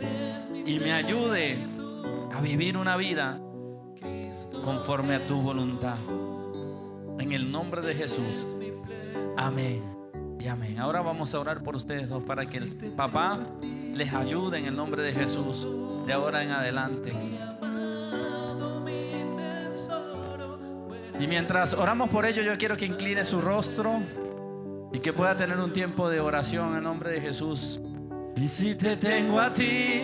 y me ayude a vivir una vida conforme a tu voluntad. En el nombre de Jesús. Amén y amén. Ahora vamos a orar por ustedes dos para que el papá les ayude en el nombre de Jesús de ahora en adelante. Y mientras oramos por ello, yo quiero que incline su rostro y que pueda tener un tiempo de oración en el nombre de Jesús. Y si te tengo a ti,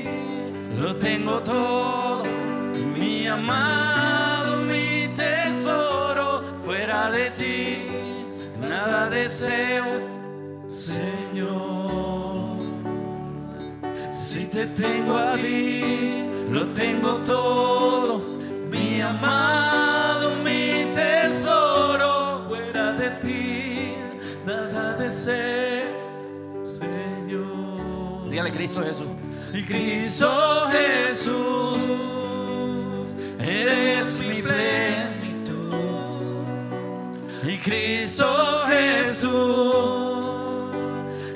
lo tengo todo, mi amado, mi tesoro. Fuera de ti nada deseo, Señor. Si te tengo a ti, lo tengo todo, mi amado, mi tesoro. Fuera de ti nada deseo, Señor. Dígale: Cristo Jesús. Y Cristo Jesús, eres mi plenitud. Y Cristo Jesús,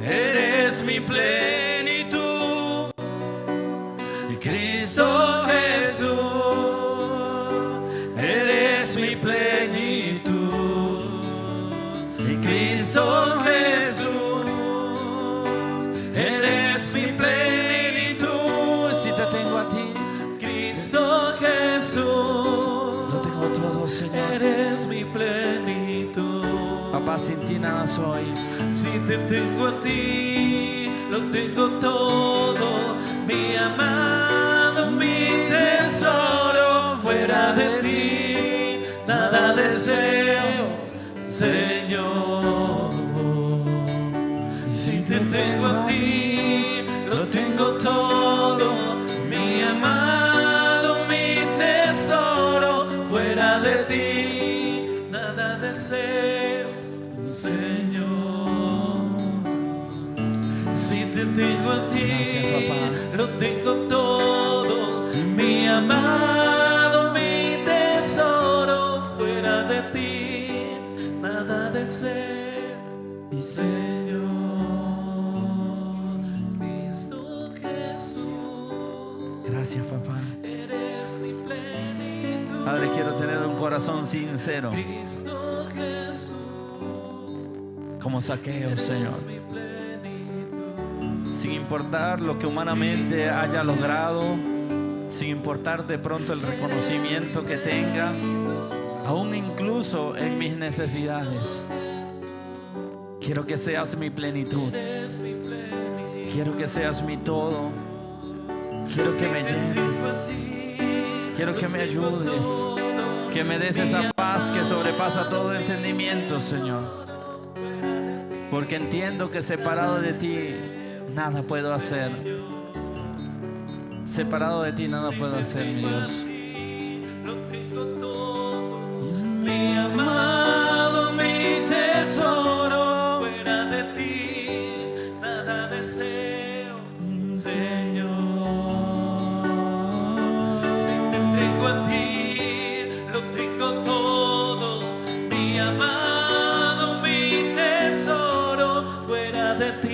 eres mi plenitud. Y Cristo Jesús, eres mi plenitud. Y Cristo Jesús, eres mi plenitud. Si te tengo a ti, Cristo Jesús, lo tengo todo, Señor. Eres mi plenitud. Papá, sin ti nada soy. Si te tengo a ti, lo tengo todo, mi amado, mi tesoro. deseo, Señor. Si te tengo a ti, lo tengo todo, mi amado, mi tesoro. Fuera de ti, nada deseo, Señor. Si te tengo a ti, gracias, papá, lo tengo todo, mi amado, mi tesoro. Fuera de ti, nada deseo, y Señor, Cristo Jesús. Gracias, papá. Eres mi plenitud. Padre, quiero tener un corazón sincero, Cristo Jesús, como Zaqueo, Señor. Sin importar lo que humanamente haya logrado, sin importar de pronto el reconocimiento que tenga, aún incluso en mis necesidades. Quiero que seas mi plenitud. Quiero que seas mi todo. Quiero que me llenes. Quiero que me ayudes. Que me des esa paz que sobrepasa todo entendimiento, Señor. Porque entiendo que separado de ti nada puedo hacer. Separado de ti nada puedo hacer, mi Dios. Mi amado, mi tesoro. Fuera de ti nada deseo, Señor. Si te tengo a ti, lo tengo todo, mi amado, mi tesoro. Fuera de ti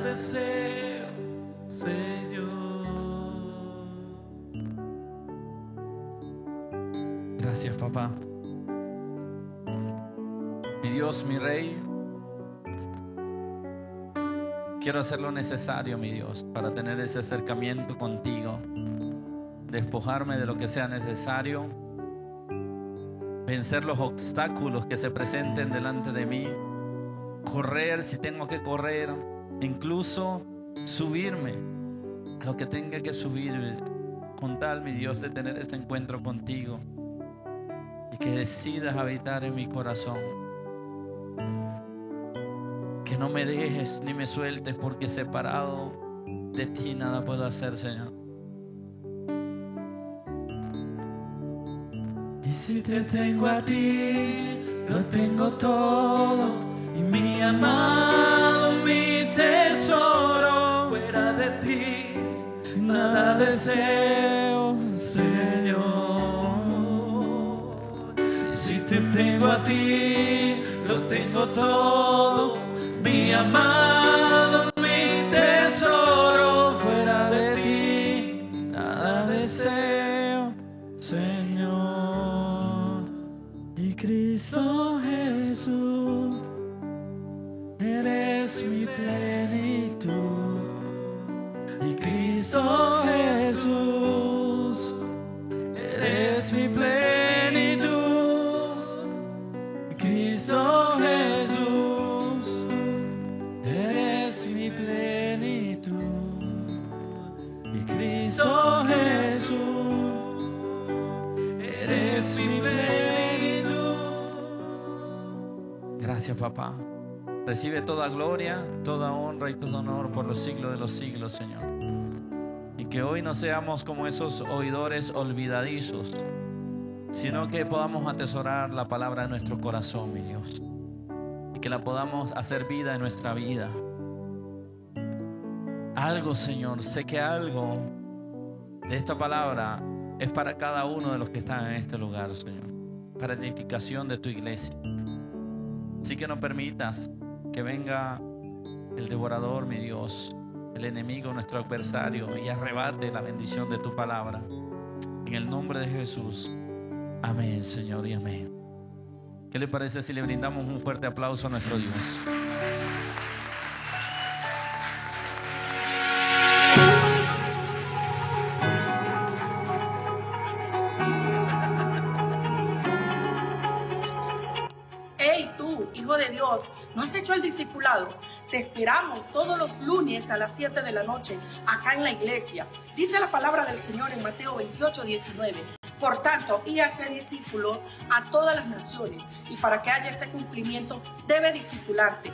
deseo, Señor. Gracias, papá. Mi Dios, mi Rey, quiero hacer lo necesario, mi Dios, para tener ese acercamiento contigo. Despojarme de lo que sea necesario, vencer los obstáculos que se presenten delante de mí, correr si tengo que correr, incluso subirme a lo que tenga que subir, con tal, mi Dios, de tener ese encuentro contigo y que decidas habitar en mi corazón. Que no me dejes ni me sueltes, porque separado de ti nada puedo hacer, Señor. Y si te tengo a ti, lo tengo todo, y mi amado, mi tesoro. Fuera de ti nada deseo, Señor. Si te tengo a ti, lo tengo todo, mi amado, mi tesoro. Fuera de ti nada deseo, Señor. Y Cristo Jesús, eres mi plenitud. Y Cristo Jesús, eres mi plenitud. Y Cristo Jesús, eres mi plenitud. Y Cristo Jesús, eres mi plenitud. Gracias, papá. Recibe toda gloria, toda honra y todo honor por los siglos de los siglos, Señor. Y que hoy no seamos como esos oidores olvidadizos, sino que podamos atesorar la palabra en nuestro corazón, mi Dios. Y que la podamos hacer vida en nuestra vida. Algo, Señor, sé que algo de esta palabra es para cada uno de los que están en este lugar, Señor. Para edificación de tu iglesia. Así que no permitas que venga el devorador, mi Dios, el enemigo, nuestro adversario, y arrebate la bendición de tu palabra. En el nombre de Jesús. Amén, Señor, y amén. ¿Qué le parece si le brindamos un fuerte aplauso a nuestro Dios? Hijo de Dios, ¿no has hecho el discipulado? Te esperamos todos los lunes a las 7 de la noche acá en la iglesia. Dice la palabra del Señor en Mateo 28:19. Por tanto, y hacer discípulos a todas las naciones. Y para que haya este cumplimiento, debe discipularte.